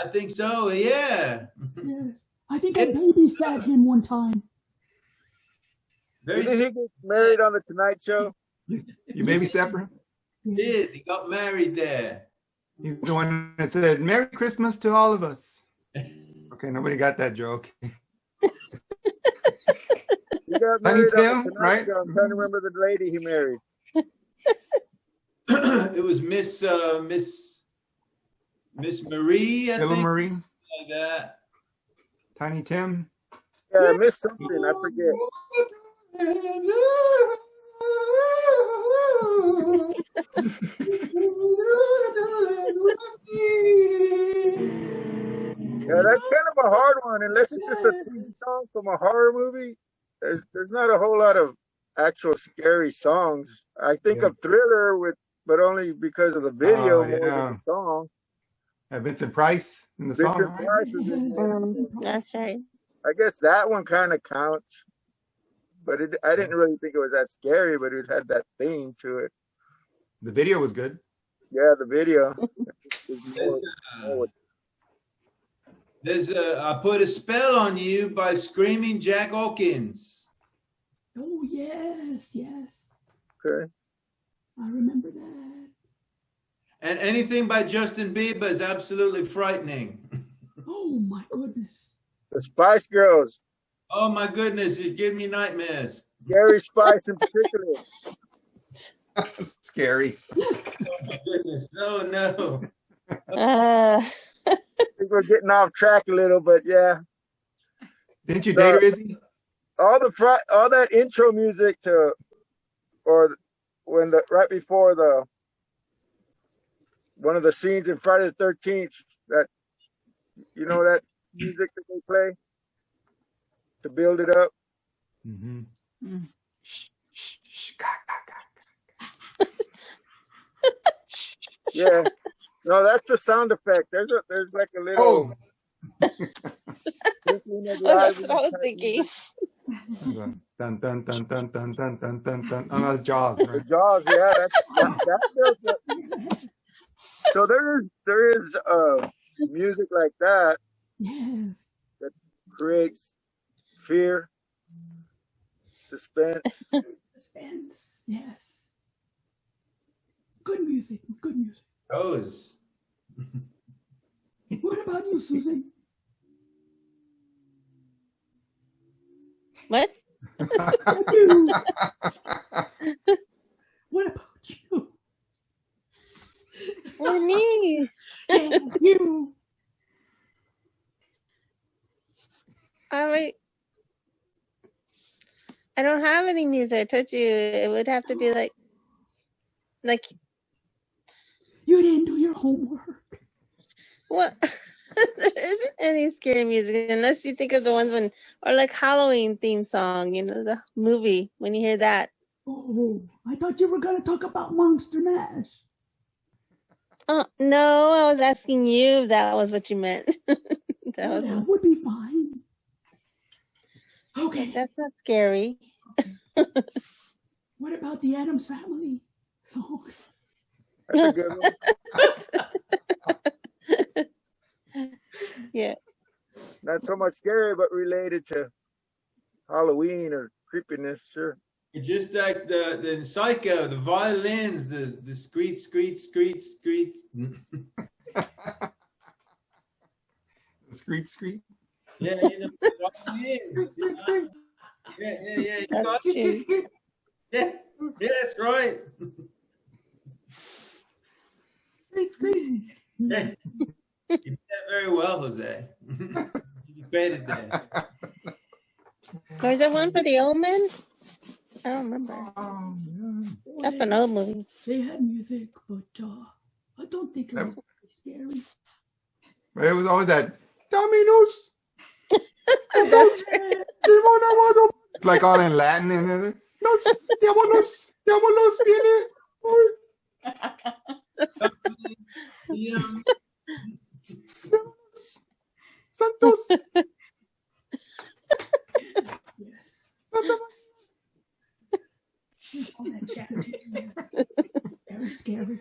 I think so. Yeah. Yes. I think I babysat him one time. Very Didn't he get married on the Tonight Show? You babysat for him? did. He got married there. He's the one that said, "Merry Christmas to all of us." Okay, nobody got that joke. He got married Tiny on Tim, the Tonight right? Show. I'm trying to remember the lady he married. It was Miss Marie, I Hello, think, Marie. like that. Tiny Tim. Yeah, I missed something. I forget. Yeah, that's kind of a hard one. Unless it's just a theme song from a horror movie, there's not a whole lot of actual scary songs. I think of Thriller but only because of the video more than the song. Vincent Price in the Vincent song. Price was in there. That's right. I guess that one kind of counts, but I didn't really think it was that scary. But it had that theme to it. The video was good. Yeah, the video. There's I Put a Spell on You by Screaming Jack Hawkins. Oh, yes, yes. Okay. I remember that. And anything by Justin Bieber is absolutely frightening. Oh, my goodness. The Spice Girls. Oh my goodness, it gives me nightmares. Gary Spice in particular. Scary. Oh my goodness, no, no. Uh, I think we're getting off track a little, but yeah. Didn't you date her, Izzy? All that intro music right before one of the scenes in Friday the 13th, that music that they play to build it up. Mm-hmm. Mm. Yeah. No, that's the sound effect. There's like a little. that's what I was thinking. Dun dun dun dun dun dun dun dun dun. Oh, that's Jaws, The right? Jaws, yeah. So there is music like that Yes. that creates fear, suspense. Suspense. Yes. Good music. Good music. Those. What about you, Susan? What? You. What about you? Or me. And you. I don't have any music. I told you it would have to be like You didn't do your homework. what? There isn't any scary music unless you think of the ones when, or like Halloween theme song, you know, the movie, when you hear that. Oh, I thought you were going to talk about Monster Mash. Oh, no, I was asking you if that was what you meant. That would be fine. Okay. But that's not scary. What about the Addams Family song? That's a good one. Yeah. Not so much scary, but related to Halloween or creepiness, sure. Just like the Psycho, the violins, the screech, screech, screech, screech. Screech, screech. Yeah, you know, the violins. You know? Yeah. You got it. Yeah, that's right. Yeah. You did that very well, Jose. You better that. Was there one for the old men? I don't remember. That's an old movie. They had music, but I don't think it was scary. But it was always that Dominos. That's right. It's like all in Latin and then Los diabolos viene. Santos. Santa Very scary.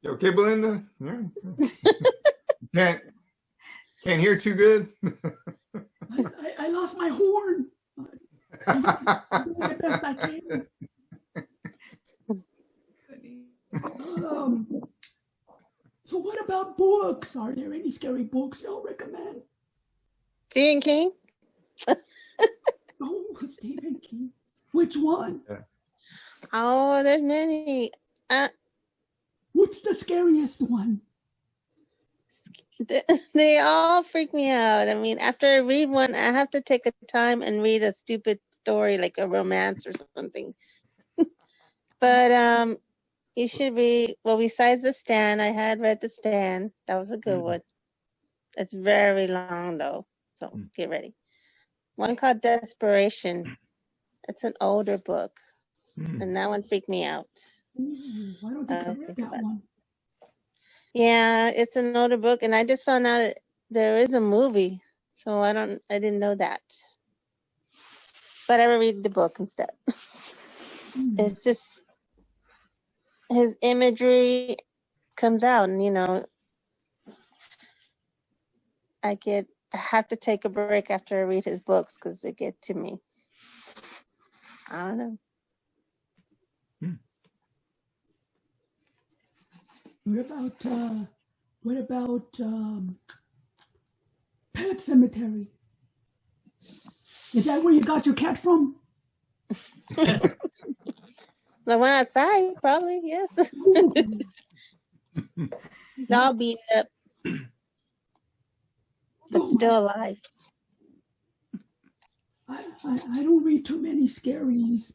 You okay, Belinda? Yeah. Can't hear too good. I lost my horn. I'm doing the best I can. So what about books? Are there any scary books y'all recommend? Stephen King? Oh, Stephen King. Which one? Oh, there's many. What's the scariest one? They all freak me out. I mean, after I read one, I have to take a time and read a stupid story like a romance or something. But you should read, well, besides The Stand, I had read The Stand. That was a good one. It's very long though, so get ready. One called Desperation. It's an older book, and that one freaked me out. I don't think I read that one. Yeah, it's an older book, and I just found out there is a movie, so I didn't know that. But I read the book instead. It's just his imagery comes out, and you know, I have to take a break after I read his books because they get to me. I don't know. What about Pet Cemetery? Is that where you got your cat from? The one outside, probably, yes. He's all beat up, but still alive. I don't read too many scaries,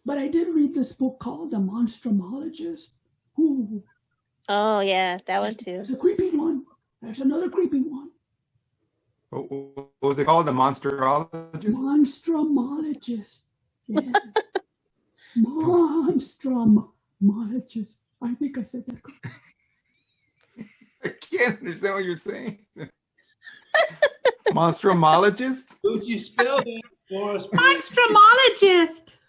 but I did read this book called The Monstrumologist. Ooh. Oh yeah, that one too. It's a creepy one. There's another creepy one. What was it called? The Monsterologist? Monstrumologist. Yeah. Monstrumologist. I think I said that correctly. I can't understand what you're saying. Monstrumologist? Would you spell that for us? Monstrumologist.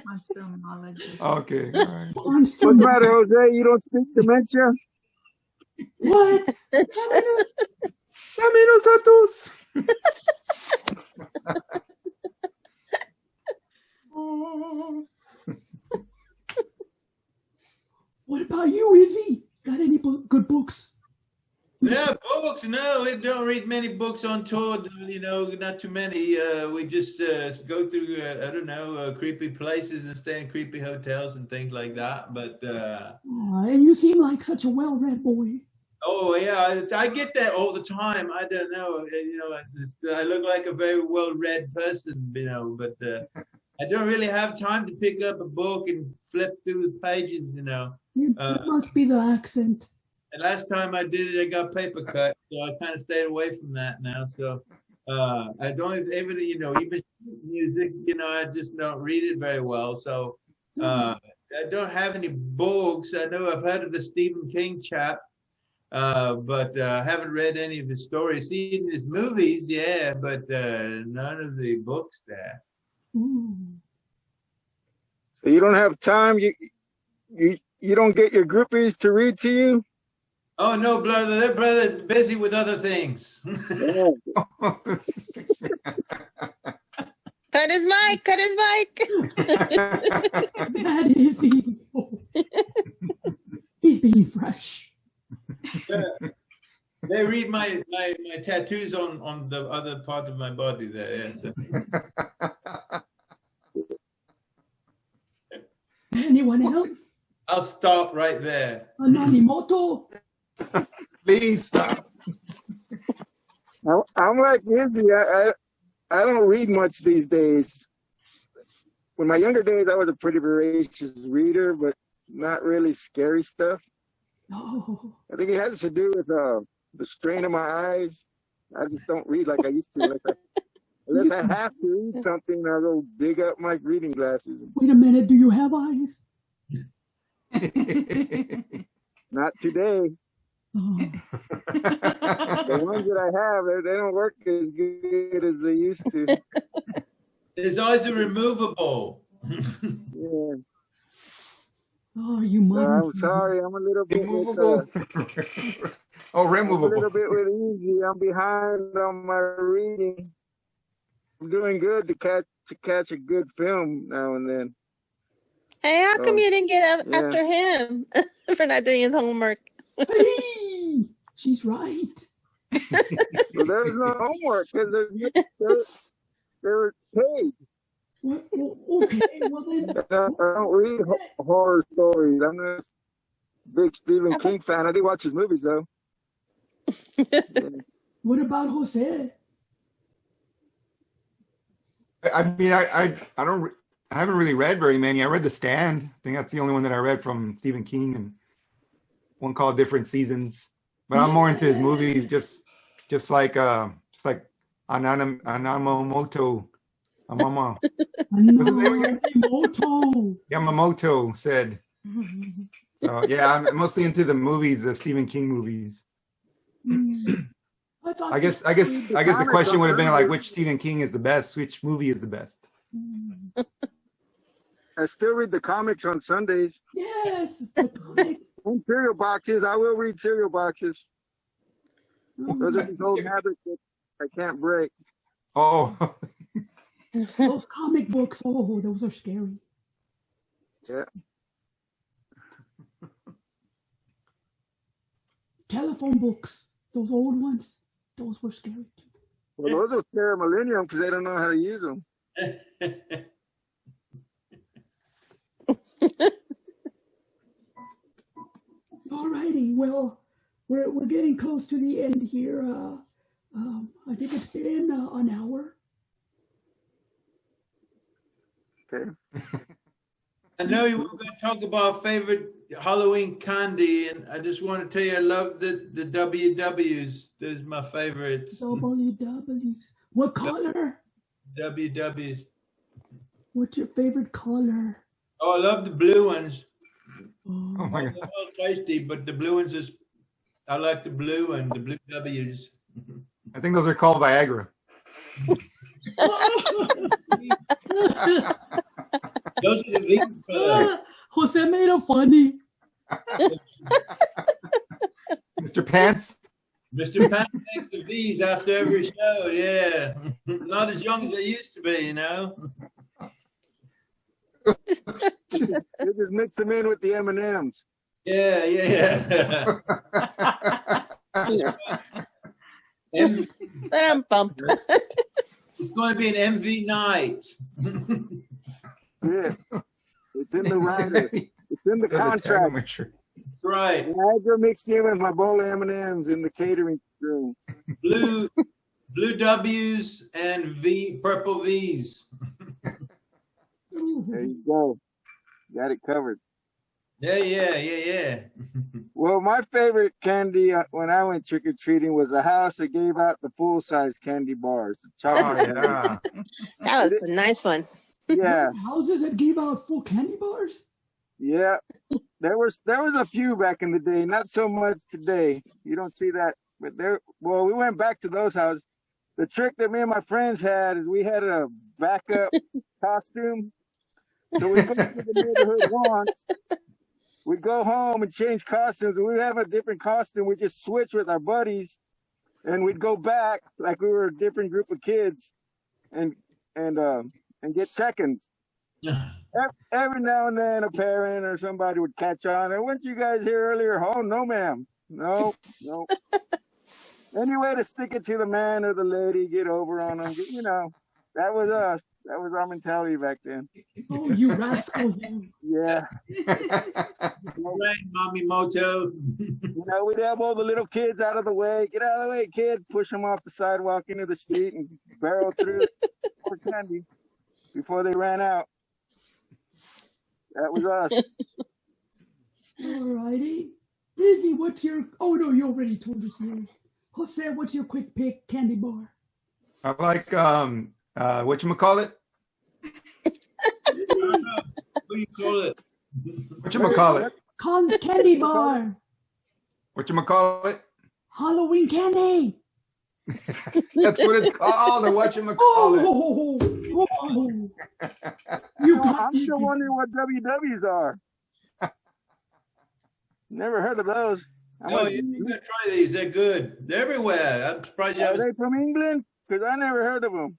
Monstrumologist. Okay, all right. What's the matter, Jose? You don't speak dementia? What? Dame los datos. What about you, Izzy? Got any books? books? Yeah, books. No, we don't read many books on tour. Not too many. We just go through, I don't know, creepy places and stay in creepy hotels and things like that. But And you seem like such a well-read boy. oh yeah, I get that all the time. I don't know. I look like a very well-read person, but I don't really have time to pick up a book and flip through the pages. It must be the accent. And last time I did it, I got paper cut, so I kind of stayed away from that now. So I don't even music, I just don't read it very well. So I don't have any books. I know I've heard of the Stephen King chap, but I haven't read any of his stories. Seen his movies, yeah, but none of the books there. So you don't have time. You don't get your groupies to read to you. Oh no, brother! They're busy with other things. Cut his mic. That is evil. He's being fresh. They read my tattoos on the other part of my body there. Yeah, so. Anyone else? I'll stop right there. Anonimoto? Please stop. I'm like Izzy. I don't read much these days. In my younger days, I was a pretty voracious reader, but not really scary stuff. Oh. I think it has to do with the strain of my eyes. I just don't read like I used to. Unless I have to read something, I'll go dig up my reading glasses. Wait a minute, do you have eyes? Not today. Oh. The ones that I have, they don't work as good as they used to. His eyes are removable. Yeah. Oh, you mother. I'm sorry, I'm a little bit Removable. Removable. a little bit with Easy. I'm behind on my reading. I'm doing good to catch a good film now and then. Hey, how come you didn't get up after him for not doing his homework? Hey, she's right. Well, there was no homework because they were paid. Well, okay, well then. I don't read horror stories. I'm not a big Stephen King fan. I do watch his movies though. What about Jose? I mean, I haven't really read very many. I read The Stand. I think that's the only one that I read from Stephen King, and one called Different Seasons. But I'm more into his movies, just like Anamamoto. Yamamoto said. So yeah, I'm mostly into the movies, the Stephen King movies. I guess the question would have been like, which Stephen King is the best? Which movie is the best? I still read the comics on Sundays. Yes, the comics. And cereal boxes. I will read cereal boxes. Those are these old habits that I can't break. Oh. Those comic books, those are scary. Yeah. Telephone books, those old ones, those were scary too. Well, those will scare a millennium because they don't know how to use them. All righty, well, we're getting close to the end here. I think it's been an hour. Okay. I know you were going to talk about favorite Halloween candy, and I just want to tell you I love the WWs. Those are my favorites. WWs. What color? WWs. What's your favorite color? Oh, I love the blue ones. Oh my God. They're all tasty, but the blue ones I like the blue and the blue W's. I think those are called Viagra. Those are the vegan colors. Jose made it funny. Mr. Pants. Mr. Pants makes the V's after every show, yeah. Not as young as they used to be, you know. They just mix them in with the M&Ms. Yeah. But I'm bumped. It's going to be an MV night. Yeah. It's in the rider. It's in the contract. Right. Niagara mixed in with my bowl of M&Ms in the catering room. Blue W's and purple V's. There you go. Got it covered. Yeah. Well, my favorite candy when I went trick-or-treating was a house that gave out the full-size candy bars. The chocolate yeah. That was a nice one. Yeah. Houses that gave out full candy bars? Yeah. There was a few back in the day, not so much today. You don't see that. But we went back to those houses. The trick that me and my friends had is we had a backup costume. So we go to the neighborhood once. We'd go home and change costumes, and we'd have a different costume. We just switch with our buddies, and we'd go back like we were a different group of kids, and get seconds. Every now and then, a parent or somebody would catch on. And weren't you guys here earlier? Oh no, ma'am. No. Any way to stick it to the man or the lady, get over on them. You know, that was us. That was our mentality back then. Oh, you rascal. Yeah. All right, Mommy Moto. You know, we'd have all the little kids out of the way. Get out of the way, kid. Push them off the sidewalk into the street and barrel through for candy before they ran out. That was us. All righty. Dizzy, what's your... Oh, no, you already told us yours. Jose, what's your quick pick candy bar? I like, whatchamacallit? What do you call it? Whatchamacallit? Candy bar. Whatchamacallit? Halloween candy. That's what it's called, or whatchamacallit. Oh. I'm still wondering what WWs are. Never heard of those. No, you gotta try these. They're good. They're everywhere. I'm surprised you Are haven't. they from England? Because I never heard of them.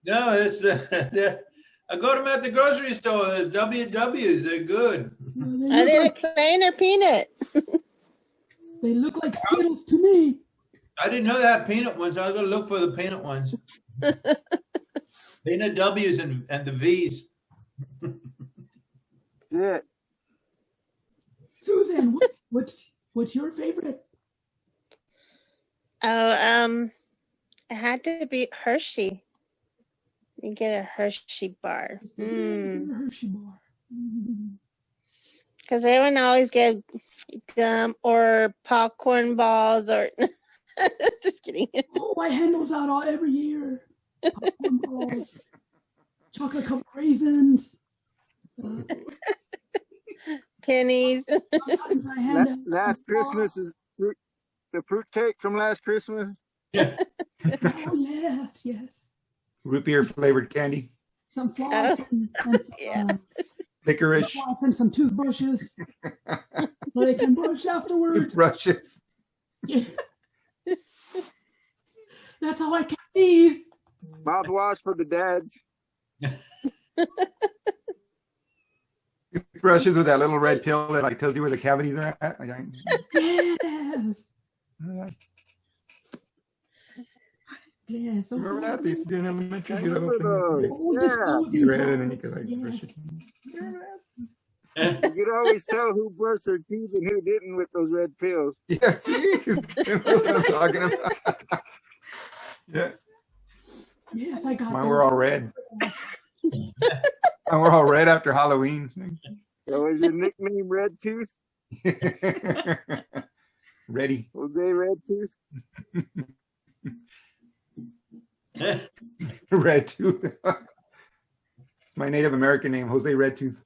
No, it's I got them at the grocery store. The WWs. They're good. Are they like plain or peanut? They look like Skittles to me. I didn't know they had peanut ones. I was gonna look for the peanut ones. Peanut W's and the V's. Yeah. Susan, what's your favorite? Oh, it had to be Hershey. You get a Hershey bar. Hershey bar. Because everyone always get gum or popcorn balls or just kidding. Oh, I hand those out every year. Popcorn balls, chocolate covered raisins, pennies. Sometimes I hand out Last Christmas is the fruit cake from last Christmas. Oh yes. Root beer flavored candy. Some floss and some Licorice. floss and some toothbrushes. So they can brush afterwards. Brushes. Yeah. That's how I kept these. Mouthwash for the dads. Brushes with that little red pill that like tells you where the cavities are at. Yes. Yes. Remember that? They used to do in elementary. You Yeah. read it and you could like brush it. You could always tell who brushed their teeth and who didn't with those red pills. Yeah, see? That's what I'm talking about. Yeah. Yes, I got Mine were all red. Mine were all red after Halloween. So was your nickname Red Tooth? Ready. Jose Red Tooth? Red Tooth. It's my Native American name, Jose Red Tooth.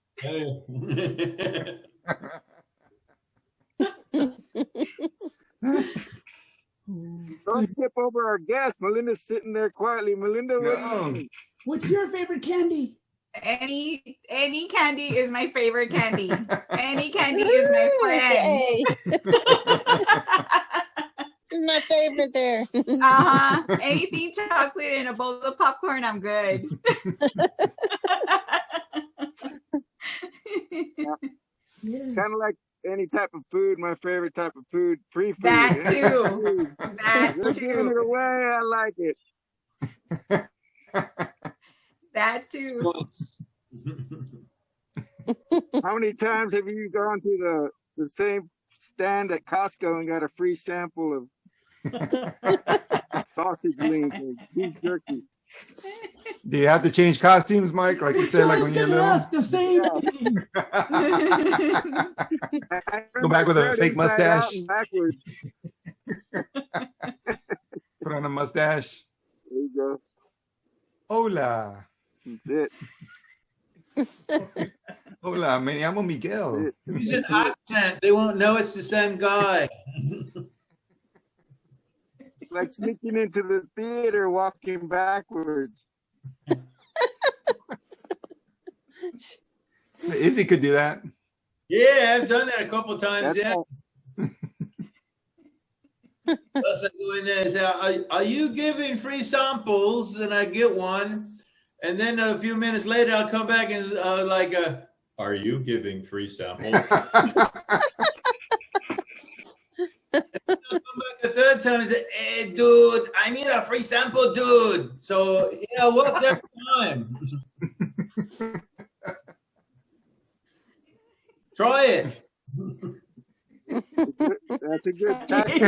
Don't skip over our guest. Melinda's sitting there quietly. Melinda, What's your favorite candy? Any candy is my favorite candy. Any candy is my friend. This is my favorite there. Anything chocolate and a bowl of popcorn, I'm good. Kind of like any type of food, my favorite type of food, free food. That Any type of too. food. That They're giving it too. away. I like it. That too. How many times have you gone to the same stand at Costco and got a free sample of sausage links or beef jerky? Do you have to change costumes, Mike? Like you said, like when you're little. Ask the same thing. Go back with a fake mustache. Backwards. Put on a mustache. There you go. Hola. That's it. Hola, me llamo Miguel. Use an accent. They won't know it's the same guy. Like sneaking into the theater, walking backwards. Izzy could do that. Yeah, I've done that a couple of times. That's Yeah. all. Plus I go in there and say, are you giving free samples? And I get one. And then a few minutes later, I'll come back and are you giving free samples? And I'll come back a third time and say, hey, dude, I need a free sample, dude. So, yeah, what's every time? Try it. That's a good tactic.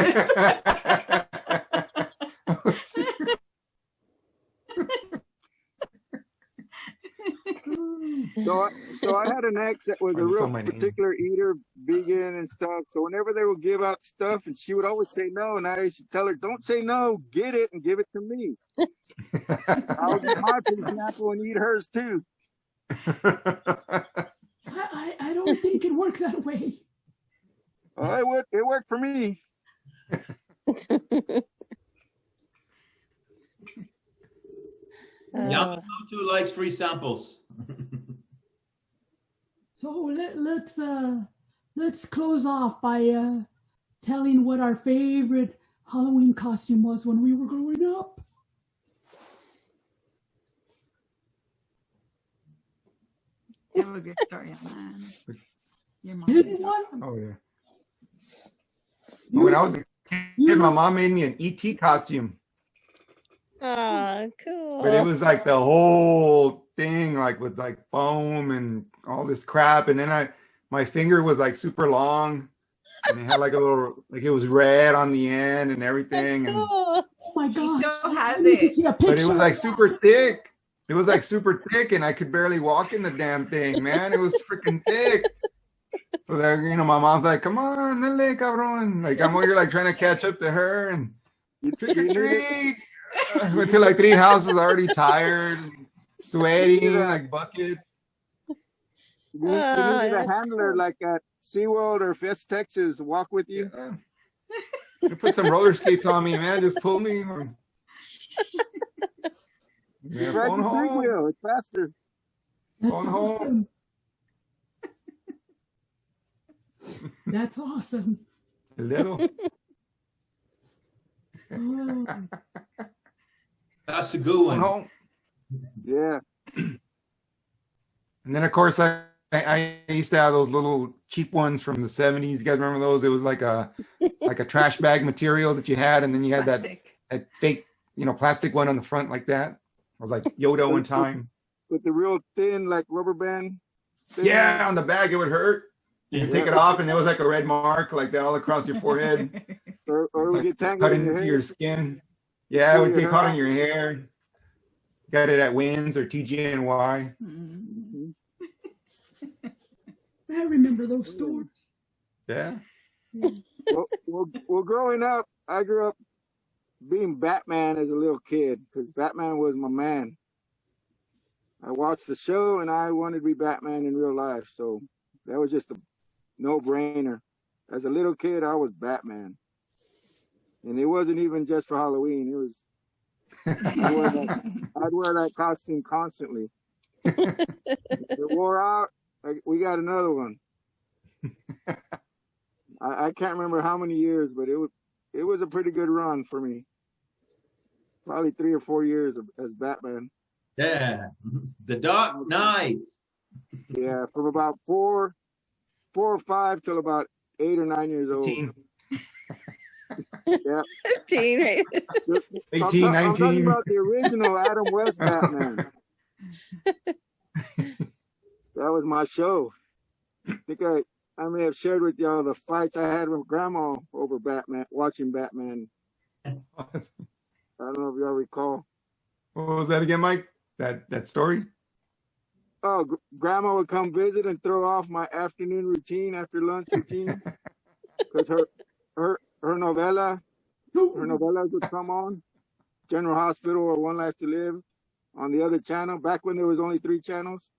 So I had an ex that was a real particular eater, vegan and stuff. So whenever they would give out stuff, and she would always say no, and I used to tell her, "Don't say no, get it and give it to me." I'll get my piece of apple and eat hers too. I don't think it works that way. Oh, it worked for me. Llamas too likes free samples. So let's close off by telling what our favorite Halloween costume was when we were growing up. I have a good story on that. Your mom. Anyone? Oh yeah. When I was a kid, my mom made me an ET costume. Oh, cool. But it was like the whole thing, like with like foam and all this crap. And then my finger was like super long, and it had like a little, like it was red on the end and everything. And, Cool. Oh my He God. still has it. but it was like super thick. It was like super thick, and I could barely walk in the damn thing, man. It was freaking thick. So that, you know, my mom's like, "Come on, dale, cabrón." Like I'm over here like trying to catch up to her, and trick or treat. Went to like 3 houses, already tired, sweating like buckets. You needed a handler like at SeaWorld or Fest, Texas, walk with you. Yeah. You put some roller skates on me, man. Just pull me. Yeah, Ride phone the big home. wheel. It's faster. That's Going home. awesome. That's awesome. A little. Oh. That's a good Going one. home. Yeah. And then, of course, I used to have those little cheap ones from the 70s. You guys remember those? It was like a trash bag material that you had, and then you had Plastic. that fake, you know, plastic one on the front like that. I was like Yoda one time. With the real thin, like rubber band thing. Yeah, on the bag it would hurt. You take it off, and there was like a red mark like that all across your forehead. Or it would Like get tangled cut in your into hair. your skin. Yeah, it would get caught in your hair. Got it at Wins or TGNY. Mhm. I remember those stores. Yeah. Well, growing up, I grew up being Batman as a little kid because Batman was my man. I watched the show and I wanted to be Batman in real life, so that was just a no-brainer. As a little kid, I was Batman, and it wasn't even just for Halloween. It was I'd wear that costume constantly. It wore out. We got another one. I can't remember how many years, but it was a pretty good run for me. Probably 3 or 4 years as Batman. Yeah. The Dark Knight. Yeah, from about 4 4 or 5 till about 8 or 9 years old. 18, Yeah. Teen, right? 18, I'm talking 19. about the original Adam West Batman. That was my show. I think I may have shared with y'all the fights I had with Grandma over Batman, watching Batman. I don't know if y'all recall. What was that again, Mike? That story? Oh, Grandma would come visit and throw off my afternoon routine, after lunch routine, because her novelas would come on, General Hospital or One Life to Live, on the other channel, back when there was only 3 channels.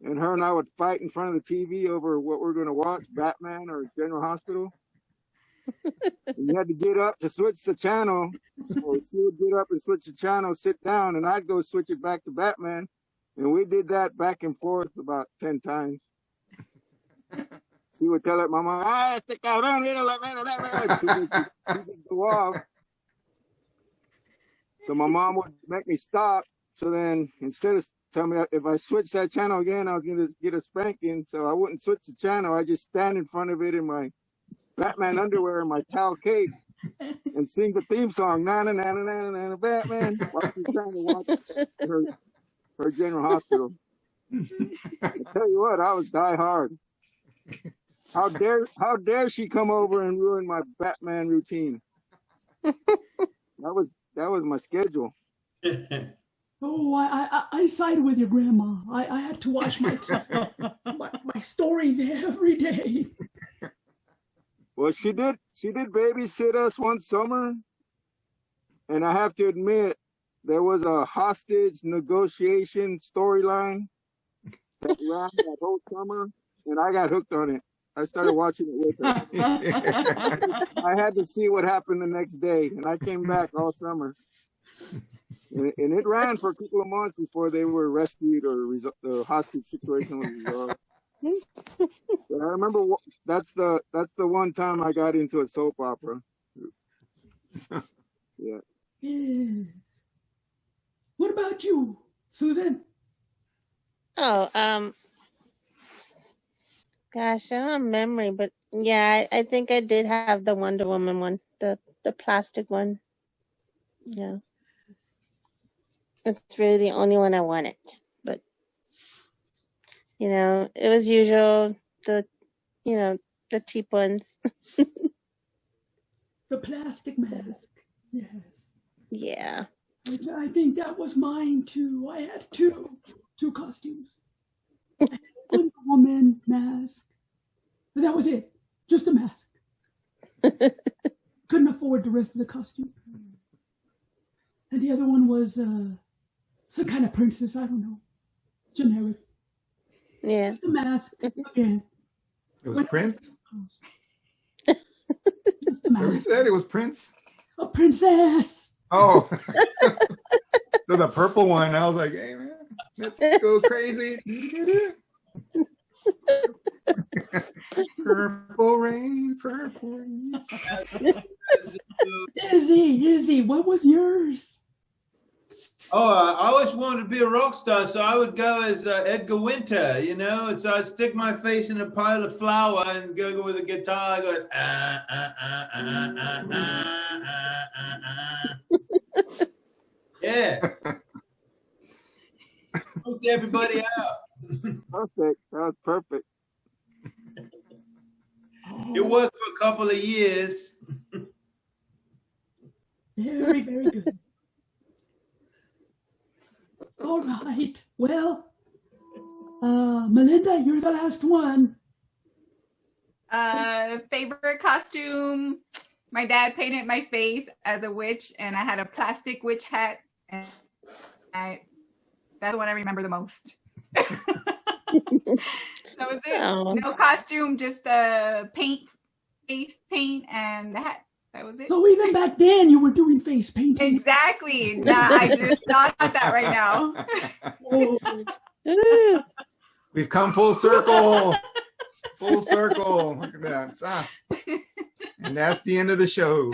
And her and I would fight in front of the TV over what we're going to watch, Batman or General Hospital. And you had to get up to switch the channel. So she would get up and switch the channel, sit down, and I'd go switch it back to Batman. And we did that back and forth about 10 times. She would tell it, Mama, stick out on it. She would just go off. So my mom would make me stop. So then instead of telling me if I switched that channel again, I was going to get a spanking. So I wouldn't switch the channel. I just stand in front of it in my Batman underwear and my towel cape and sing the theme song, na na na na na na Batman, while she's trying to watch her General Hospital. I tell you what, I was die hard. How dare she come over and ruin my Batman routine? That was my schedule. Oh, I side with your grandma. I had to watch my stories every day. Well, she did babysit us one summer, and I have to admit, there was a hostage negotiation storyline that ran that whole summer, and I got hooked on it. I started watching it with her. I had to see what happened the next day, and I came back all summer. And it ran for a couple of months before they were rescued or the hostage situation was resolved. But I remember that's the one time I got into a soap opera. Yeah. What about you, Susan? Oh, gosh, I don't have memory, but yeah, I think I did have the Wonder Woman one, the plastic one. Yeah. It's really the only one I wanted, but it was usual, the cheap ones. The plastic mask. Yes. Yeah. I think that was mine too. I had two costumes. I had a Wonder Woman mask. But that was it. Just a mask. Couldn't afford the rest of the costume. And the other one was some kind of princess, I don't know. Generic. Yeah. Just a mask again. It was Prince? Just a mask. Who said it was Prince? A princess. Oh. So the purple one, I was like, hey man, let's go crazy. Purple rain, purple rain. Izzy, what was yours? Oh, I always wanted to be a rock star, so I would go as Edgar Winter, and so I'd stick my face in a pile of flour and go with a guitar, going, Yeah. Hooked everybody out. Perfect. That was perfect. It worked for a couple of years. Very, very good. All right. Well, Melinda, you're the last one. Favorite costume? My dad painted my face as a witch, and I had a plastic witch hat, and that's the one I remember the most. That was it. Oh. No costume, just the face paint, and the hat. That was it. So even back then, you were doing face painting. Exactly. Nah, I just thought about that right now. Ooh. We've come full circle. Full circle. Look at that. And that's the end of the show.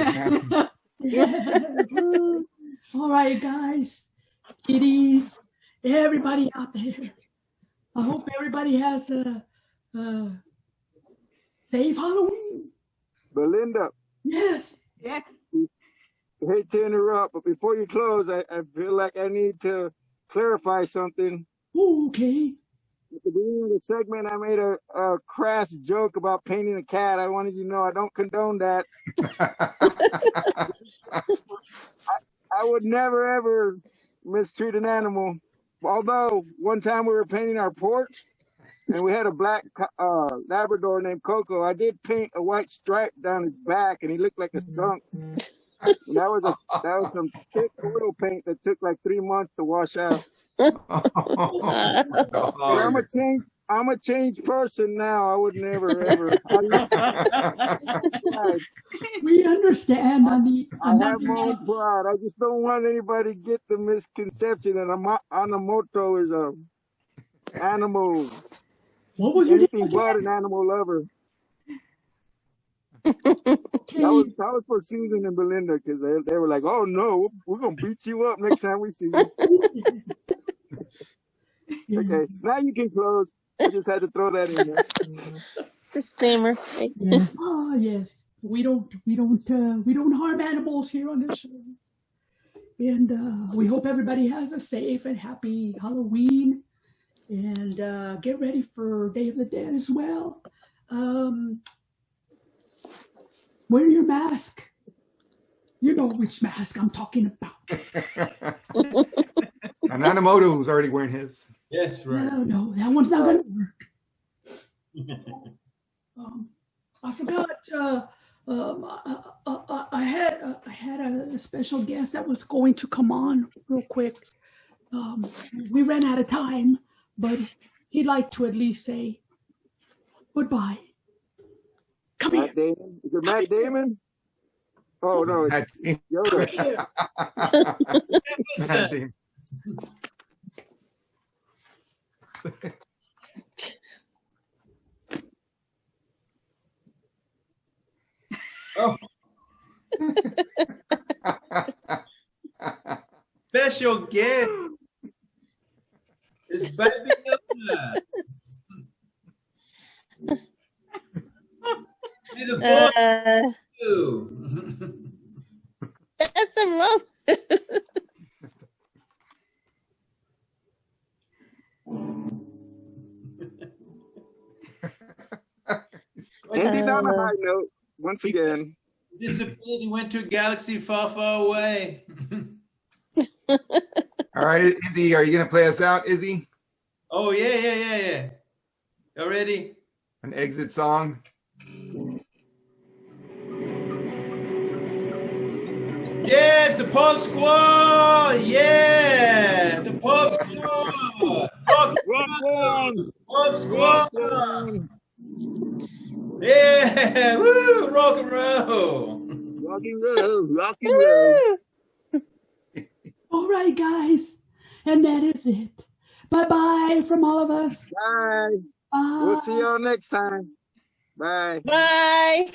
Yes. All right, guys, kiddies, everybody out there. I hope everybody has a Safe Halloween. Belinda, Yes. Yeah. I hate to interrupt, but before you close, I feel like I need to clarify something. Okay. At the beginning of the segment, I made a crass joke about painting a cat. I wanted you to know I don't condone that. I would never, ever mistreat an animal. Although one time we were painting our porch and we had a black Labrador named Coco. I did paint a white stripe down his back and he looked like a skunk. And that was some thick oil paint that took like 3 months to wash out. But I'm a changed person now. I would never ever. We understand. I have my own pride. I just don't want anybody to get the misconception that Anamoto is a animal. What was your anything but an animal lover. Okay. That was for Susan and Belinda because they were like, "Oh no, we're gonna beat you up next time we see you." Okay, now you can close. I just had to throw that in there. Disclaimer. Yes. Oh yes. We don't harm animals here on this show. And we hope everybody has a safe and happy Halloween. And get ready for Day of the Dead as well. Wear your mask. You know which mask I'm talking about. And Anamoto was already wearing his. Yes, right. No, that one's not gonna work. I forgot. I had a special guest that was going to come on real quick. We ran out of time, but he'd like to at least say goodbye. Come Matt here. Damon? Is it Matt Damon? Oh no, it's Yoda. Matt Damon. Oh. Special guest is Belinda. May the fourth you. That's the wrong. Ending on a high note once again. He disappeared. He went to a galaxy far, far away. All right, Izzy, are you gonna play us out, Izzy? Oh yeah. Already? An exit song. Yes, the Pub Squad. Yeah, the Pub Squad. Rock on! Pub Squad. Yeah, woo, rock and roll. Rock and roll, rock and roll. All right, guys, and that is it. Bye-bye from all of us. Bye. Bye. We'll see y'all next time. Bye. Bye.